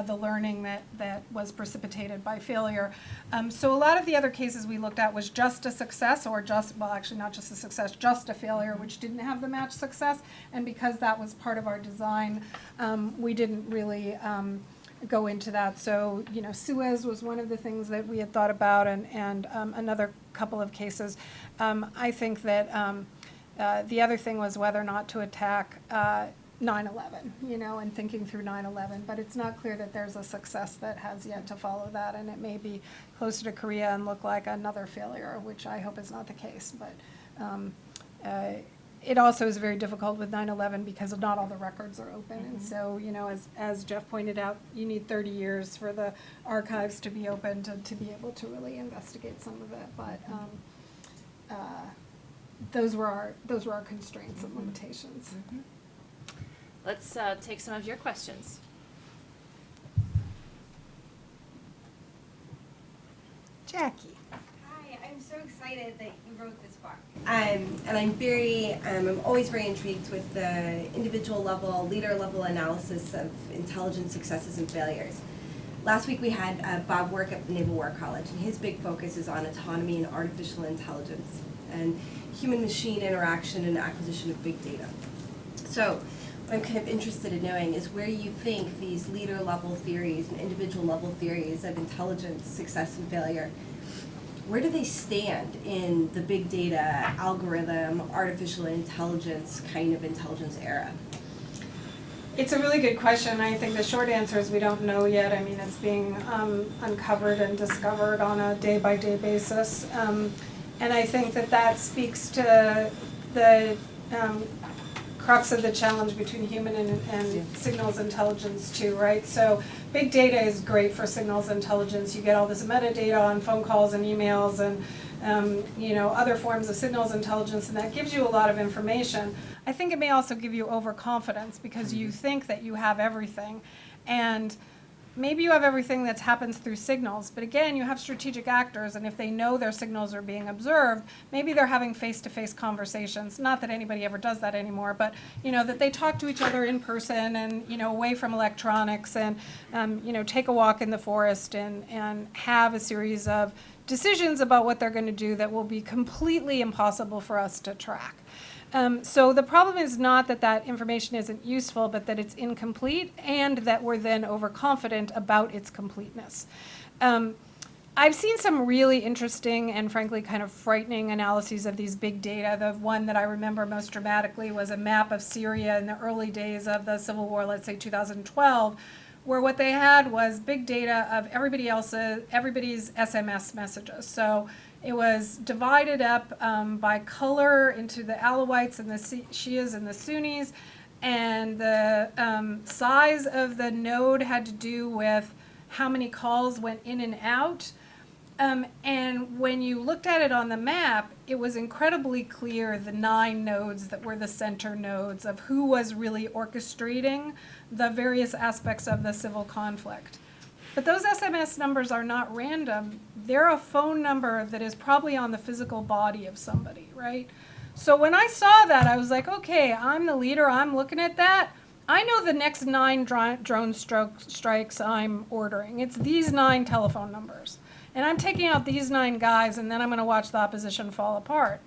the learning that was precipitated by failure. So a lot of the other cases we looked at was just a success, or actually not just a success, just a failure, which didn't have the matched success. And because that was part of our design, we didn't really go into that. So, Suez was one of the things that we had thought about, and another couple of cases. I think that the other thing was whether or not to attack 9/11, and thinking through 9/11. But it's not clear that there's a success that has yet to follow that, and it may be closer to Korea and look like another failure, which I hope is not the case. But it also is very difficult with 9/11 because not all the records are open. And so, as Jeff pointed out, you need 30 years for the archives to be open to be able to really investigate some of it. But those were our constraints and limitations. Let's take some of your questions. Jackie. Hi, I'm so excited that you wrote this book. And I'm always very intrigued with the individual level, leader level analysis of intelligence successes and failures. Last week we had Bob work at the Naval War College, and his big focus is on autonomy and artificial intelligence and human-machine interaction and acquisition of big data. So what I'm kind of interested in knowing is where you think these leader-level theories and individual-level theories of intelligence, success, and failure, where do they stand in the big data, algorithm, artificial intelligence kind of intelligence era? It's a really good question. I think the short answer is we don't know yet. I mean, it's being uncovered and discovered on a day-by-day basis. And I think that speaks to the crux of the challenge between human and signals intelligence too, right? So big data is great for signals intelligence. You get all this metadata on phone calls and emails and other forms of signals intelligence, and that gives you a lot of information. I think it may also give you overconfidence because you think that you have everything. And maybe you have everything that happens through signals, but again, you have strategic actors, and if they know their signals are being observed, maybe they're having face-to-face conversations. Not that anybody ever does that anymore, but that they talk to each other in person and away from electronics, and take a walk in the forest and have a series of decisions about what they're going to do that will be completely impossible for us to track. So the problem is not that that information isn't useful, but that it's incomplete and that we're then overconfident about its completeness. I've seen some really interesting and frankly kind of frightening analyses of these big data. The one that I remember most dramatically was a map of Syria in the early days of the civil war, let's say 2012, where what they had was big data of everybody's SMS messages. So it was divided up by color into the Alawites and the Shias and the Sunnis, and the size of the node had to do with how many calls went in and out. And when you looked at it on the map, it was incredibly clear the 9 nodes that were the center nodes of who was really orchestrating the various aspects of the civil conflict. But those SMS numbers are not random. They're a phone number that is probably on the physical body of somebody, right? So when I saw that, I was like, okay, I'm the leader, I'm looking at that. I know the next 9 drone strikes I'm ordering. It's these 9 telephone numbers. And I'm taking out these 9 guys, and then I'm going to watch the opposition fall apart.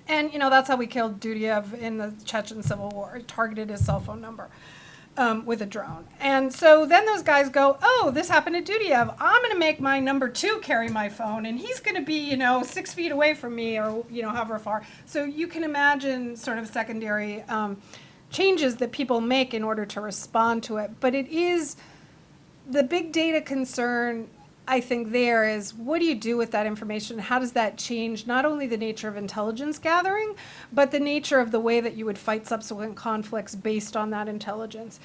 And, that's how we killed Dudiev in the Chechen Civil War. It targeted his cell phone number with a drone. And so then those guys go, oh, this happened to Dudiev. I'm going to make my number 2 carry my phone, and he's going to be, 6 feet away from me or, however far. So you can imagine sort of secondary changes that people make in order to respond to it. But it is the big data concern, I think, there is, what do you do with that information? How does that change not only the nature of intelligence gathering, but the nature of the way that you would fight subsequent conflicts based on that intelligence?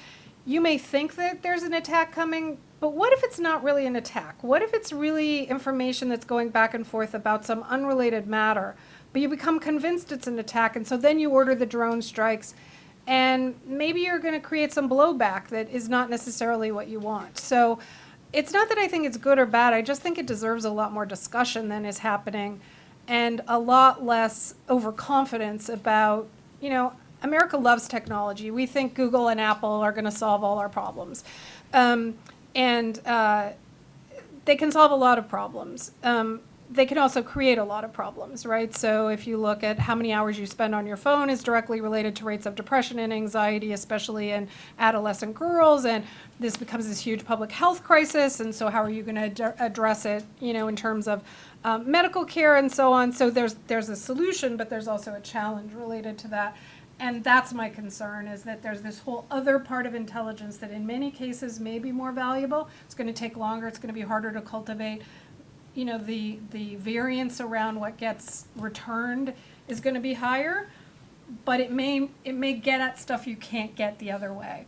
You may think that there's an attack coming, but what if it's not really an attack? What if it's really information that's going back and forth about some unrelated matter, but you become convinced it's an attack, and so then you order the drone strikes, and maybe you're going to create some blowback that is not necessarily what you want. So it's not that I think it's good or bad. I just think it deserves a lot more discussion than is happening, and a lot less overconfidence about, America loves technology. We think Google and Apple are going to solve all our problems. And they can solve a lot of problems. They can also create a lot of problems, right? So if you look at how many hours you spend on your phone is directly related to rates of depression and anxiety, especially in adolescent girls, and this becomes this huge public health crisis, and so how are you going to address it, in terms of medical care and so on. So there's a solution, but there's also a challenge related to that. And that's my concern, is that there's this whole other part of intelligence that in many cases may be more valuable. It's going to take longer, it's going to be harder to cultivate. The variance around what gets returned is going to be higher, but it may get at stuff you can't get the other way.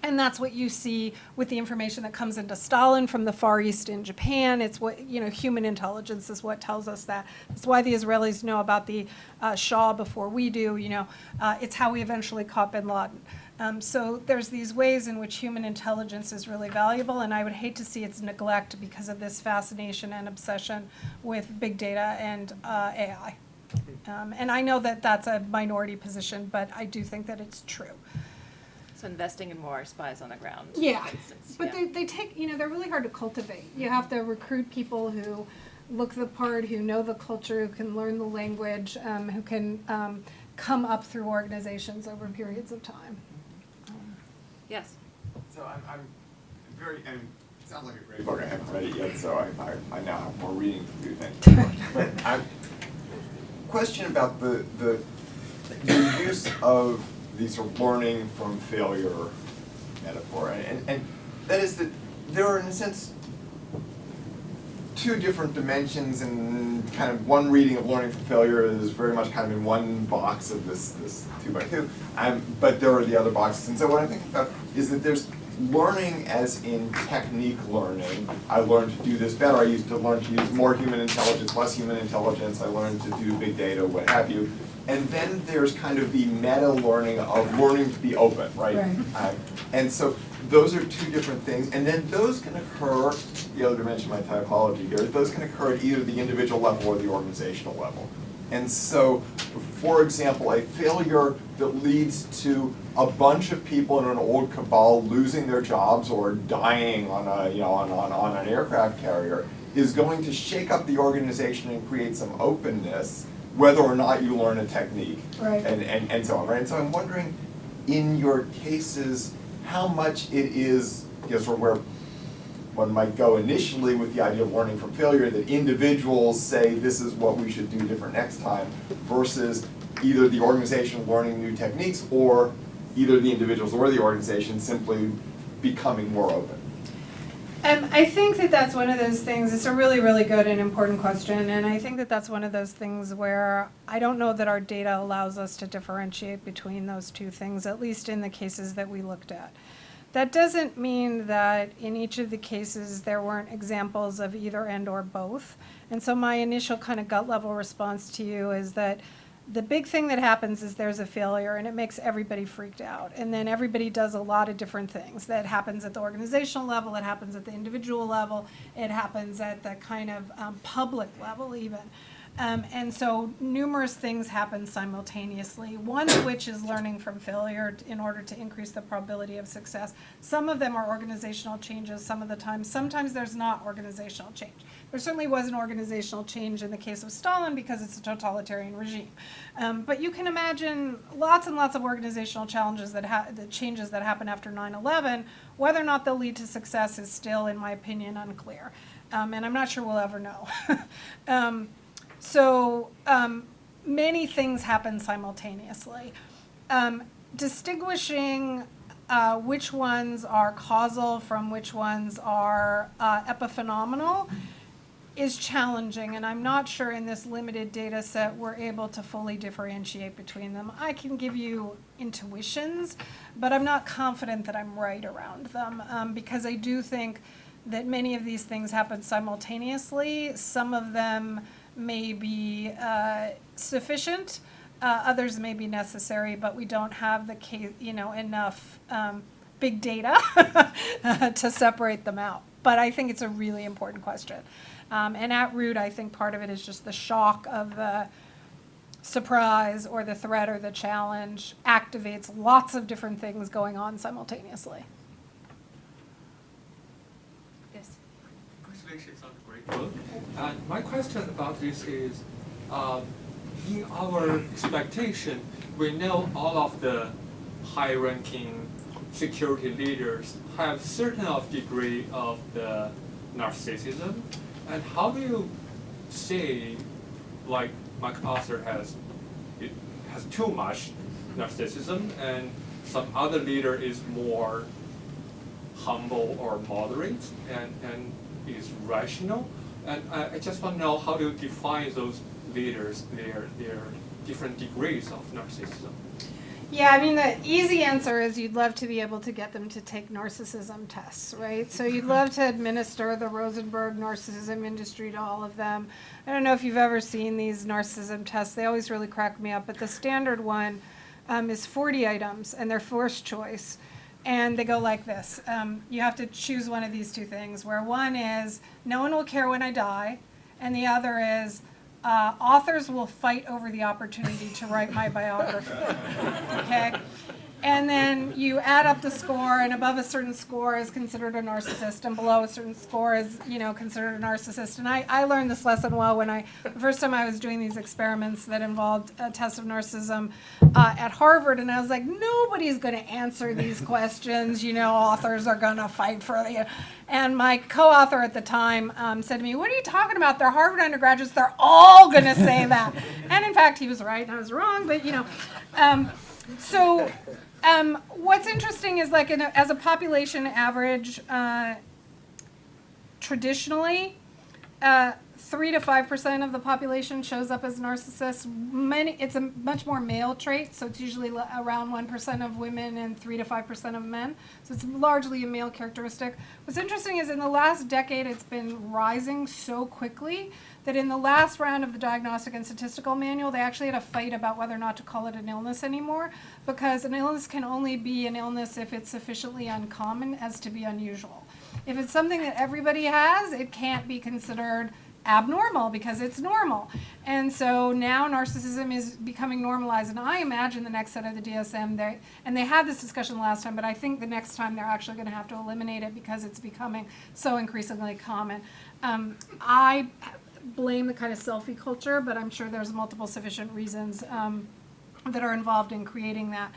And that's what you see with the information that comes into Stalin from the Far East in Japan. It's what, human intelligence is what tells us that. It's why the Israelis know about the Shah before we do, it's how we eventually caught bin Laden. So there's these ways in which human intelligence is really valuable, and I would hate to see its neglect because of this fascination and obsession with big data and AI. And I know that that's a minority position, but I do think that it's true. So investing in more spies on the ground, Yeah, for instance. but they take, they're really hard to cultivate. You have to recruit people who look the part, who know the culture, who can learn the language, who can come up through organizations over periods of time. Yes. So I'm very, and it sounds like a great book. I haven't read it yet, so I now have more reading to do, thank you. But question about the use of the sort of learning from failure metaphor, and that is that there are, in a sense, 2 different dimensions, and kind of one reading of learning from failure is very much kind of in one box of this 2x2, but there are the other boxes. And so what I think about is that there's learning as in technique learning. I learned to do this better. I used to learn to use more human intelligence, less human intelligence. I learned to do big data, what have you. And then there's kind of the meta learning of learning to be open, right? And so those are two different things, and then those can occur, the other dimension of my typology here, those can occur at either the individual level or the organizational level. And so, for example, a failure that leads to a bunch of people in an old cabal losing their jobs or dying on a, on an aircraft carrier is going to shake up the organization and create some openness, whether or not you learn a technique, Right. and so on, right? And so I'm wondering, in your cases, how much it is, sort of where one might go initially with the idea of learning from failure, that individuals say this is what we should do different next time, versus either the organization learning new techniques or either the individuals or the organization simply becoming more open. I think that that's one of those things, it's a really, really good and important question, and I think that that's one of those things where I don't know that our data allows us to differentiate between those two things, at least in the cases that we looked at. That doesn't mean that in each of the cases there weren't examples of either and or both. And so my initial kind of gut level response to you is that the big thing that happens is there's a failure and it makes everybody freaked out. And then everybody does a lot of different things. That happens at the organizational level, it happens at the individual level, it happens at the kind of public level even. And so numerous things happen simultaneously, one of which is learning from failure in order to increase the probability of success. Some of them are organizational changes some of the time. Sometimes there's not organizational change. There certainly was an organizational change in the case of Stalin because it's a totalitarian regime. But you can imagine lots and lots of organizational challenges the changes that happen after 9/11, whether or not they'll lead to success is still, in my opinion, unclear. And I'm not sure we'll ever know. So many things happen simultaneously. Distinguishing which ones are causal from which ones are epiphenomenal is challenging, and I'm not sure in this limited data set we're able to fully differentiate between them. I can give you intuitions, but I'm not confident that I'm right around them, because I do think that many of these things happen simultaneously. Some of them may be sufficient, others may be necessary, but we don't have the case, enough big data to separate them out. But I think it's a really important question. And at root, I think part of it is just the shock of the surprise or the threat or the challenge activates lots of different things going on simultaneously. Yes. Congratulations on the great book. And my question about this is, in our expectation, we know all of the high-ranking security leaders have certain of degree of the narcissism. And how do you say, like MacArthur has too much narcissism, and some other leader is more humble or moderate and is rational? And I just want to know, how do you define those leaders, their different degrees of narcissism? Yeah, I mean, the easy answer is you'd love to be able to get them to take narcissism tests, right? So you'd love to administer the Rosenberg narcissism industry to all of them. I don't know if you've ever seen these narcissism tests. They always really crack me up, but the standard one is 40 items, and they're first choice. And they go like this. You have to choose one of these two things, where one is, no one will care when I die, and the other is, authors will fight over the opportunity to write my biography, okay? And then you add up the score, and above a certain score is considered a narcissist, and below a certain score is, considered a narcissist. And I learned this lesson well when the first time I was doing these experiments that involved a test of narcissism at Harvard, and I was like, nobody's going to answer these questions, authors are going to fight for the. And my co-author at the time said to me, what are you talking about? They're Harvard undergraduates, they're all going to say that. And in fact, he was right and I was wrong, but so what's interesting is, like, as a population average, traditionally, 3 to 5% of the population shows up as narcissists. It's a much more male trait, so it's usually around 1% of women and 3 to 5% of men. So it's largely a male characteristic. What's interesting is in the last decade, it's been rising so quickly that in the last round of the Diagnostic and Statistical Manual, they actually had a fight about whether or not to call it an illness anymore, because an illness can only be an illness if it's sufficiently uncommon as to be unusual. If it's something that everybody has, it can't be considered abnormal because it's normal. And so now narcissism is becoming normalized, and I imagine the next set of the DSM, they had this discussion last time, but I think the next time they're actually going to have to eliminate it because it's becoming so increasingly common. I blame the kind of selfie culture, but I'm sure there's multiple sufficient reasons that are involved in creating that.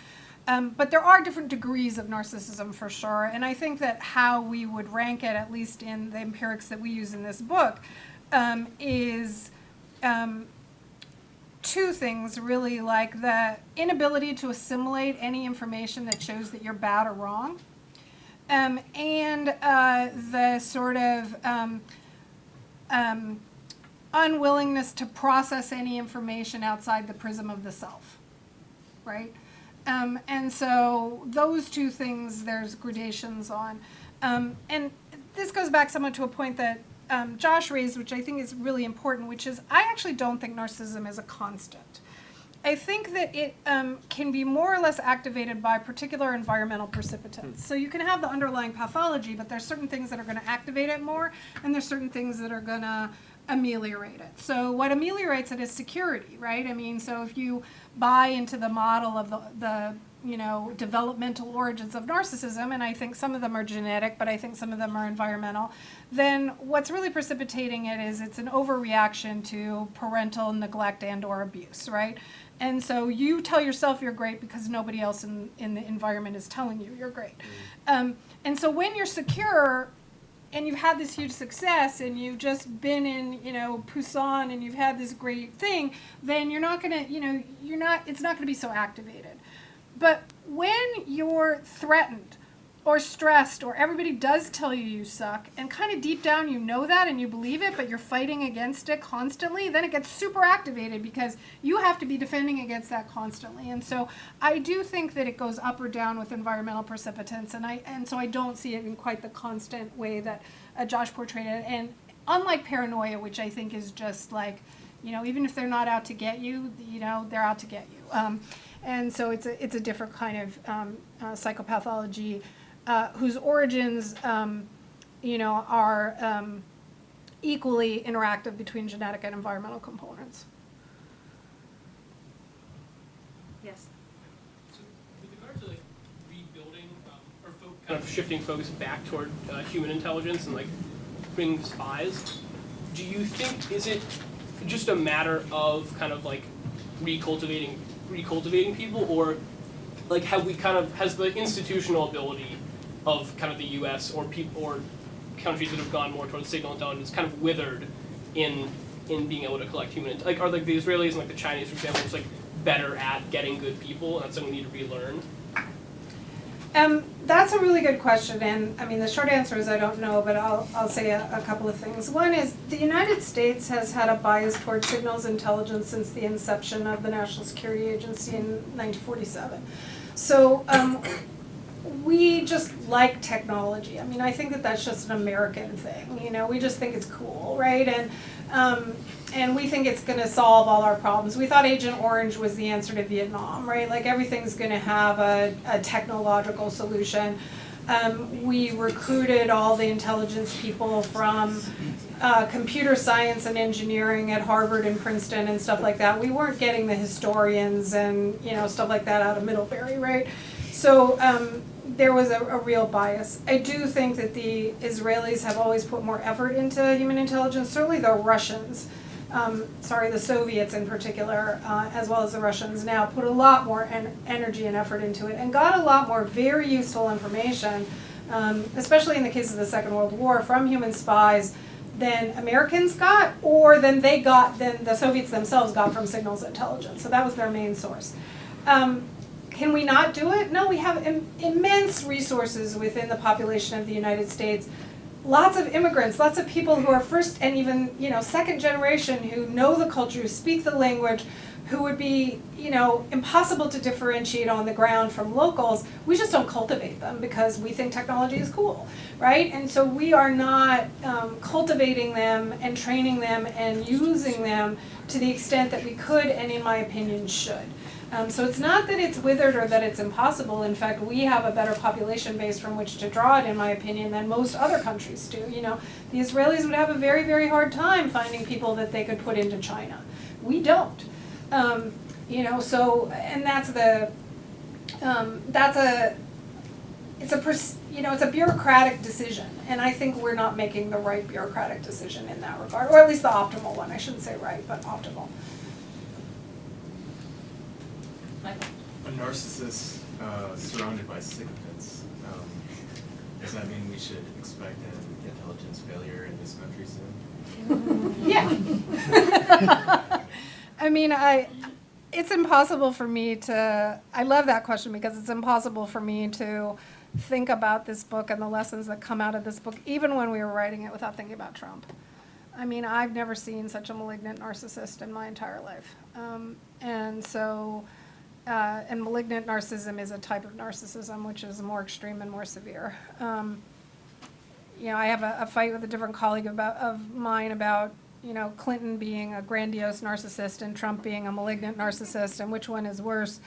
But there are different degrees of narcissism for sure, and I think that how we would rank it, at least in the empirics that we use in this book, is two things really, like the inability to assimilate any information that shows that you're bad or wrong, and the sort of unwillingness to process any information outside the prism of the self, right? And so those two things there's gradations on. And this goes back somewhat to a point that Josh raised, which I think is really important, which is I actually don't think narcissism is a constant. I think that it can be more or less activated by particular environmental precipitants. So you can have the underlying pathology, but there's certain things that are going to activate it more, and there's certain things that are going to ameliorate it. So what ameliorates it is security, right? I mean, so if you buy into the model of the developmental origins of narcissism, and I think some of them are genetic, but I think some of them are environmental, then what's really precipitating it is it's an overreaction to parental neglect and or abuse, right? And so you tell yourself you're great because nobody else in the environment is telling you you're great. And so when you're secure and you've had this huge success and you've just been in, Busan and you've had this great thing, then you're not gonna, it's not gonna be so activated. But when you're threatened or stressed or everybody does tell you you suck and kind of deep down you know that and you believe it, but you're fighting against it constantly, then it gets super activated because you have to be defending against that constantly. And so I do think that it goes up or down with environmental precipitants, and so I don't see it in quite the constant way that Josh portrayed it. And unlike paranoia, which I think is just like, even if they're not out to get you, they're out to get you. And so it's a different kind of psychopathology whose origins, are equally interactive between genetic and environmental components. Yes. So with regard to rebuilding or kind of shifting focus back toward human intelligence and bringing spies, do you think is it just a matter of kind of recultivating people, or have we has the institutional ability of kind of the U.S. or people or countries that have gone more towards signal intelligence kind of withered in being able to collect human are the Israelis and the Chinese, for example, just better at getting good people, and that's something we need to relearn? That's a really good question, and I mean the short answer is I don't know, but I'll say a couple of things. One is the United States has had a bias towards signals intelligence since the inception of the National Security Agency in 1947. So we just like technology. I mean, I think that that's just an American thing. We just think it's cool, right? And we think it's going to solve all our problems. We thought Agent Orange was the answer to Vietnam, right? Everything's going to have a technological solution. We recruited all the intelligence people from computer science and engineering at Harvard and Princeton and stuff like that. We weren't getting the historians and stuff like that out of Middlebury, right? So there was a real bias. I do think that the Israelis have always put more effort into human intelligence. Certainly the Russians, the Soviets in particular, as well as the Russians now, put a lot more energy and effort into it and got a lot more very useful information, especially in the case of the Second World War, from human spies than Americans got, or than the Soviets themselves got from signals intelligence. So that was their main source. Can we not do it? No, we have immense resources within the population of the United States. lots of immigrants, lots of people who are first and even, second generation, who know the culture, who speak the language, who would be, impossible to differentiate on the ground from locals. We just don't cultivate them because we think technology is cool, right? And so we are not cultivating them and training them and using them to the extent that we could and, in my opinion, should. So it's not that it's withered or that it's impossible. In fact, we have a better population base from which to draw it, in my opinion, than most other countries do. The Israelis would have a very, very hard time finding people that they could put into China. We don't. So, and it's a bureaucratic decision, and I think we're not making the right bureaucratic decision in that regard, or at least the optimal one. I shouldn't say right, but optimal. Michael? A narcissist surrounded by sycophants. Does that mean we should expect an intelligence failure in this country soon? Yeah. It's impossible for me to, I love that question because it's impossible for me to think about this book and the lessons that come out of this book, even when we were writing it, without thinking about Trump. I've never seen such a malignant narcissist in my entire life. And malignant narcissism is a type of narcissism which is more extreme and more severe. I have a fight with a different colleague of mine about, Clinton being a grandiose narcissist and Trump being a malignant narcissist, and which one is worse.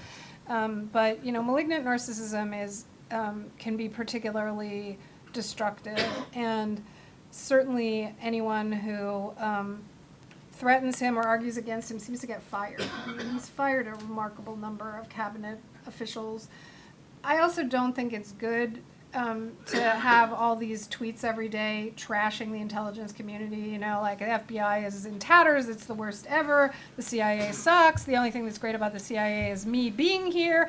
But malignant narcissism can be particularly destructive, and certainly anyone who threatens him or argues against him seems to get fired. He's fired a remarkable number of cabinet officials. I also don't think it's good to have all these tweets every day trashing the intelligence community, like the FBI is in tatters, it's the worst ever, the CIA sucks, the only thing that's great about the CIA is me being here,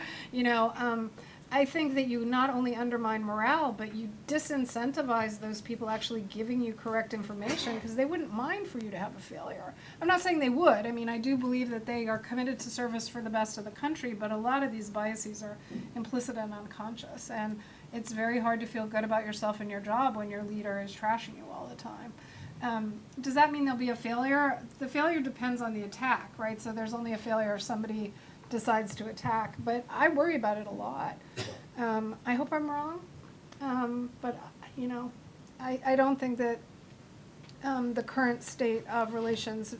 I think that you not only undermine morale, but you disincentivize those people actually giving you correct information, because they wouldn't mind for you to have a failure. I'm not saying they would. I do believe that they are committed to service for the best of the country, but a lot of these biases are implicit and unconscious, and it's very hard to feel good about yourself and your job when your leader is trashing you all the time. Does that mean there'll be a failure? The failure depends on the attack, right? So there's only a failure if somebody decides to attack, but I worry about it a lot. I hope I'm wrong, but I don't think that the current state of relations,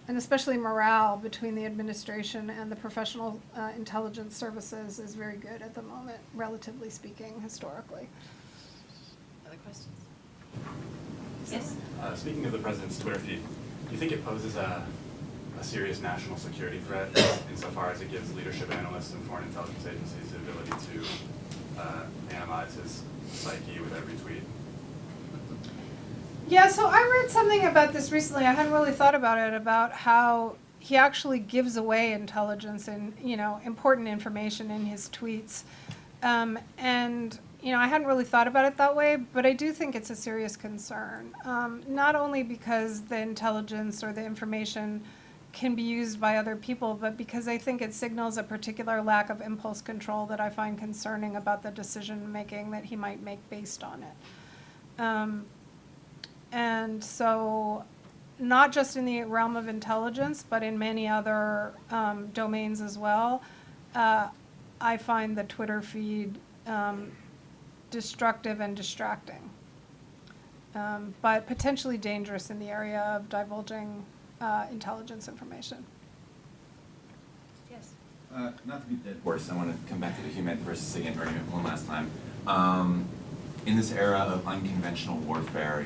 and especially morale between the administration and the professional intelligence services, is very good at the moment, relatively speaking, historically. Other questions? Yes? Speaking of the president's Twitter feed, do you think it poses a serious national security threat insofar as it gives leadership analysts and foreign intelligence agencies the ability to analyze his psyche with every tweet? Yeah, so I read something about this recently. I hadn't really thought about it, about how he actually gives away intelligence and, important information in his tweets. I hadn't really thought about it that way, but I do think it's a serious concern. Not only because the intelligence or the information can be used by other people, but because I think it signals a particular lack of impulse control that I find concerning about the decision making that he might make based on it. And so, not just in the realm of intelligence, but in many other domains as well, I find the Twitter feed destructive and distracting, but potentially dangerous in the area of divulging intelligence information. Yes. Not to be dead horse, I want to come back to the human versus again argument one last time. In this era of unconventional warfare,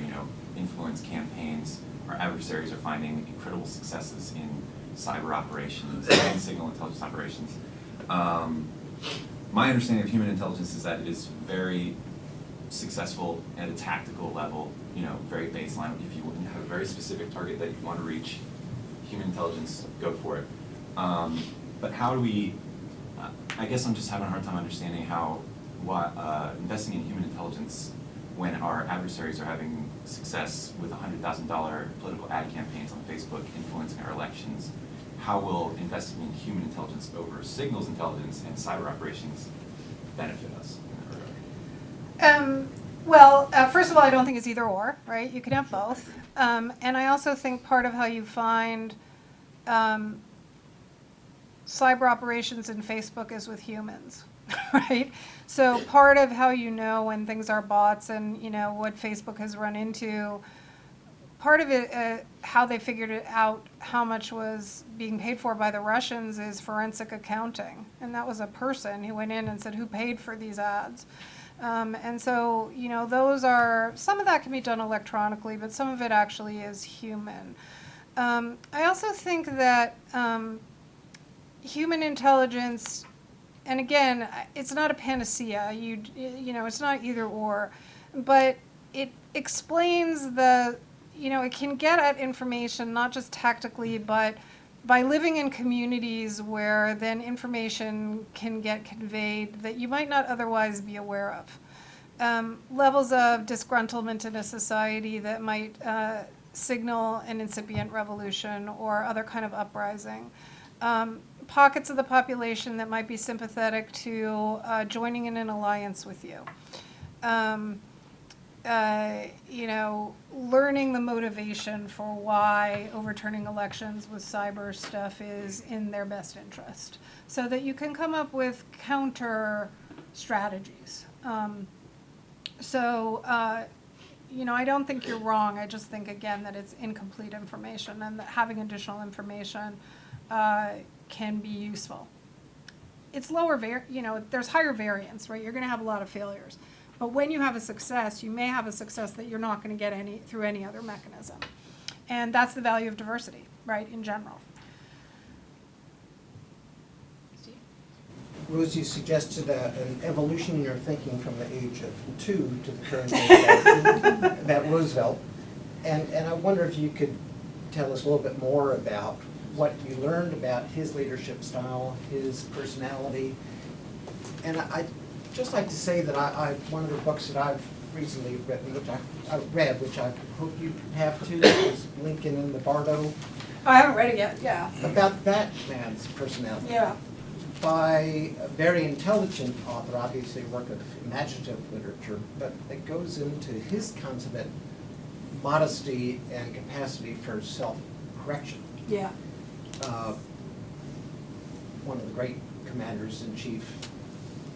influence campaigns, our adversaries are finding incredible successes in cyber operations and signal intelligence operations. My understanding of human intelligence is that it is very successful at a tactical level, very baseline. If you have a very specific target that you want to reach, human intelligence, go for it. But how do we, I guess I'm just having a hard time understanding how investing in human intelligence when our adversaries are having success with $100,000 political ad campaigns on Facebook influencing our elections, how will investing in human intelligence over signals intelligence and cyber operations benefit us in that regard? Well, first of all, I don't think it's either or, right? You can have both. And I also think part of how you find cyber operations in Facebook is with humans, right? So part of how you know when things are bots and, you know, what Facebook has run into, part of it, how they figured it out, how much was being paid for by the Russians is forensic accounting. And that was a person who went in and said, who paid for these ads? And so, you know, those are, some of that can be done electronically, but some of it actually is human. I also think that human intelligence, and again, it's not a panacea, you know, it's not either or, but it explains the, you know, it can get at information not just tactically, but by living in communities where then information can get conveyed that you might not otherwise be aware of. Levels of disgruntlement in a society that might signal an incipient revolution or other kind of uprising. Pockets of the population that might be sympathetic to joining in an alliance with you. You know, learning the motivation for why overturning elections with cyber stuff is in their best interest, so that you can come up with counter strategies. You know, I don't think you're wrong. I just think, again, that it's incomplete information and that having additional information can be useful. It's lower, you know, there's higher variance, right? You're going to have a lot of failures. But when you have a success, you may have a success that you're not going to get through any other mechanism. And that's the value of diversity, right, in general. Rose, you suggested an evolution in your thinking from the age of 2 to the current age about Roosevelt. And I wonder if you could tell us a little bit more about what you learned about his leadership style, his personality. And I'd just like to say that one of the books that I've recently written, which I hope you have too, is Lincoln and the Bardo. I haven't read it yet, yeah. About that man's personality. Yeah. By a very intelligent author, obviously a work of imaginative literature, but it goes into his consummate modesty and capacity for self-correction. Yeah. One of the great commanders-in-chief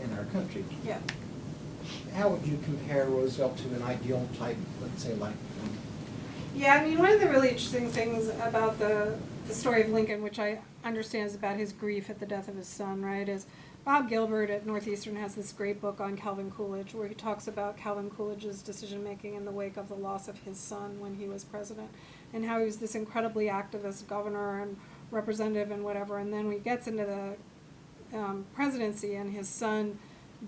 in our country. Yeah. How would you compare Roosevelt to an ideal type, let's say, like? Yeah, I mean, one of the really interesting things about the story of Lincoln, which I understand is about his grief at the death of his son, right, is Bob Gilbert at Northeastern has this great book on Calvin Coolidge where he talks about Calvin Coolidge's decision-making in the wake of the loss of his son when he was president, and how he was this incredibly activist governor and representative and whatever, and then when he gets into the presidency and his son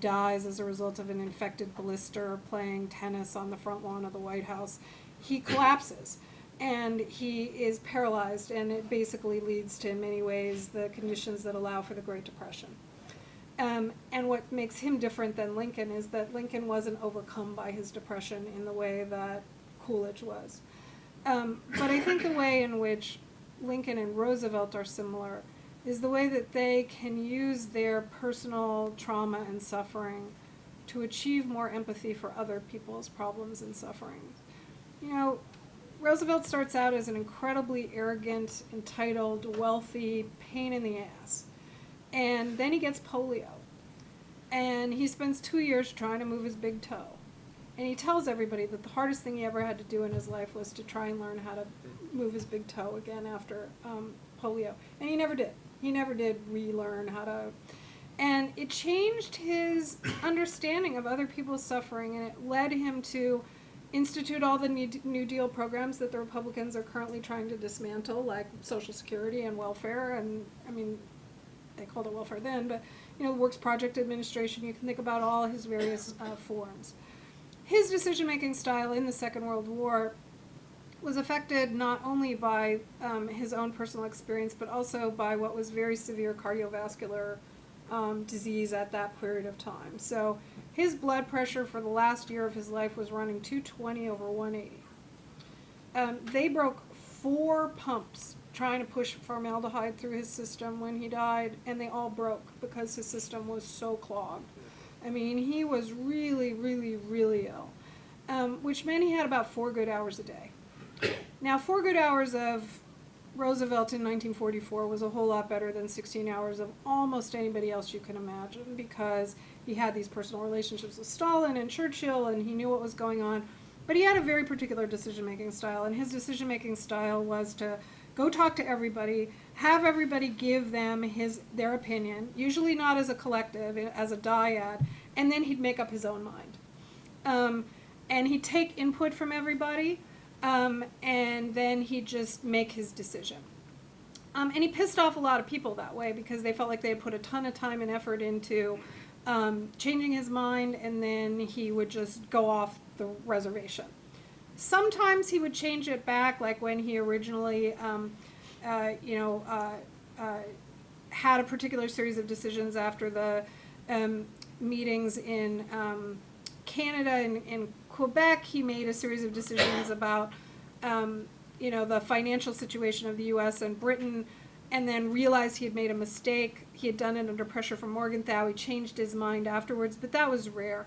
dies as a result of an infected blister playing tennis on the front lawn of the White House, he collapses and he is paralyzed, and it basically leads to, in many ways, the conditions that allow for the Great Depression. And what makes him different than Lincoln is that Lincoln wasn't overcome by his depression in the way that Coolidge was. But I think the way in which Lincoln and Roosevelt are similar is the way that they can use their personal trauma and suffering to achieve more empathy for other people's problems and sufferings. You know, Roosevelt starts out as an incredibly arrogant, entitled, wealthy pain in the ass. And then he gets polio. And he spends 2 years trying to move his big toe. And he tells everybody that the hardest thing he ever had to do in his life was to try and learn how to move his big toe again after polio. And he never did. He never did relearn how to. And it changed his understanding of other people's suffering, and it led him to institute all the New Deal programs that the Republicans are currently trying to dismantle, like Social Security and welfare, and I mean, they called it welfare then, but you know, the Works Project Administration, you can think about all his various forms. His decision-making style in the Second World War was affected not only by his own personal experience, but also by what was very severe cardiovascular disease at that period of time. So his blood pressure for the last year of his life was running 220 over 180. They broke 4 pumps trying to push formaldehyde through his system when he died, and they all broke because his system was so clogged. I mean, he was really, really, really ill. which meant he had about 4 good hours a day. Now, 4 good hours of Roosevelt in 1944 was a whole lot better than 16 hours of almost anybody else you can imagine, because he had these personal relationships with Stalin and Churchill, and he knew what was going on. But he had a very particular decision-making style, and his decision-making style was to go talk to everybody, have everybody give them their opinion, usually not as a collective, as a dyad, and then he'd make up his own mind. And he'd take input from everybody, and then he'd just make his decision. And he pissed off a lot of people that way, because they felt like they had put a ton of time and effort into changing his mind, and then he would just go off the reservation. Sometimes he would change it back, like when he originally had a particular series of decisions after the meetings in Canada and in Quebec. He made a series of decisions about the financial situation of the U.S. and Britain, and then realized he had made a mistake. He had done it under pressure from Morgenthau. He changed his mind afterwards, but that was rare.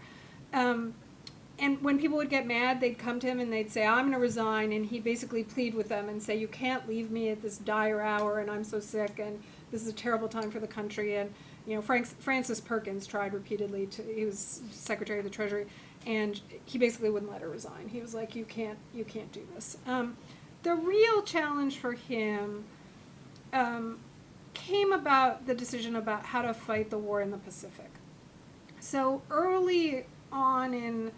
And when people would get mad, they'd come to him and they'd say, I'm going to resign, and he'd basically plead with them and say, you can't leave me at this dire hour, and I'm so sick, and this is a terrible time for the country. And Francis Perkins tried repeatedly he was Secretary of the Treasury, and he basically wouldn't let her resign. He was like, you can't do this. The real challenge for him came about the decision about how to fight the war in the Pacific. So early on in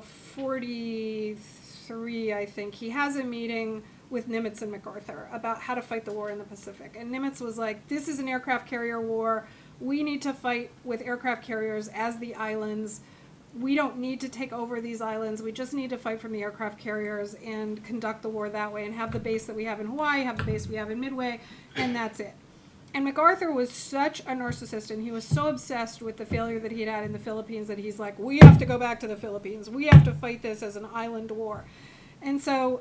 43, I think, he has a meeting with Nimitz and MacArthur about how to fight the war in the Pacific. And Nimitz was like, this is an aircraft carrier war. We need to fight with aircraft carriers as the islands. We don't need to take over these islands. We just need to fight from the aircraft carriers and conduct the war that way, and have the base that we have in Hawaii, have the base we have in Midway, and that's it. And MacArthur was such a narcissist, and he was so obsessed with the failure that he had in the Philippines that he's like, we have to go back to the Philippines. We have to fight this as an island war. And so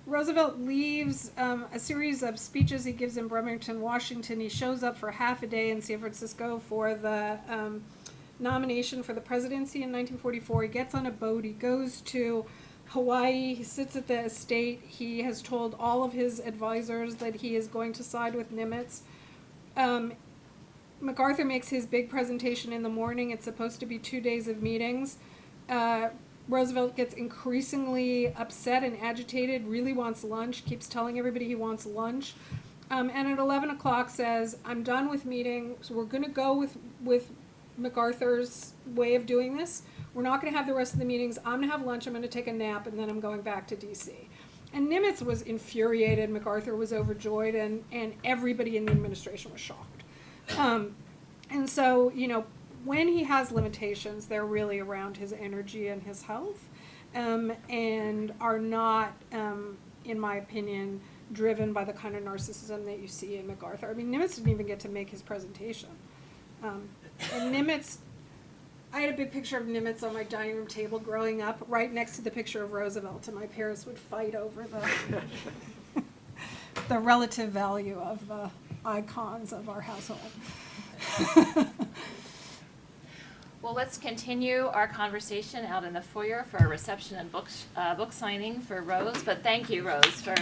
Roosevelt leaves a series of speeches he gives in Bremerton, Washington. He shows up for half a day in San Francisco for the nomination for the presidency in 1944. He gets on a boat. He goes to Hawaii. He sits at the estate. He has told all of his advisors that he is going to side with Nimitz. MacArthur makes his big presentation in the morning. It's supposed to be 2 days of meetings. Roosevelt gets increasingly upset and agitated, really wants lunch, keeps telling everybody he wants lunch. And at 11 o'clock says, I'm done with meetings. We're going to go with MacArthur's way of doing this. We're not going to have the rest of the meetings. I'm going to have lunch. I'm going to take a nap, and then I'm going back to D.C. And Nimitz was infuriated. MacArthur was overjoyed, and everybody in the administration was shocked. And so, when he has limitations, they're really around his energy and his health, and are not, in my opinion, driven by the kind of narcissism that you see in MacArthur. I mean, Nimitz didn't even get to make his presentation. And Nimitz, I had a big picture of Nimitz on my dining room table growing up, right next to the picture of Roosevelt, and my parents would fight over the relative value of the icons of our household. Well, let's continue our conversation out in the foyer for a reception and book signing for Rose. But thank you, Rose, for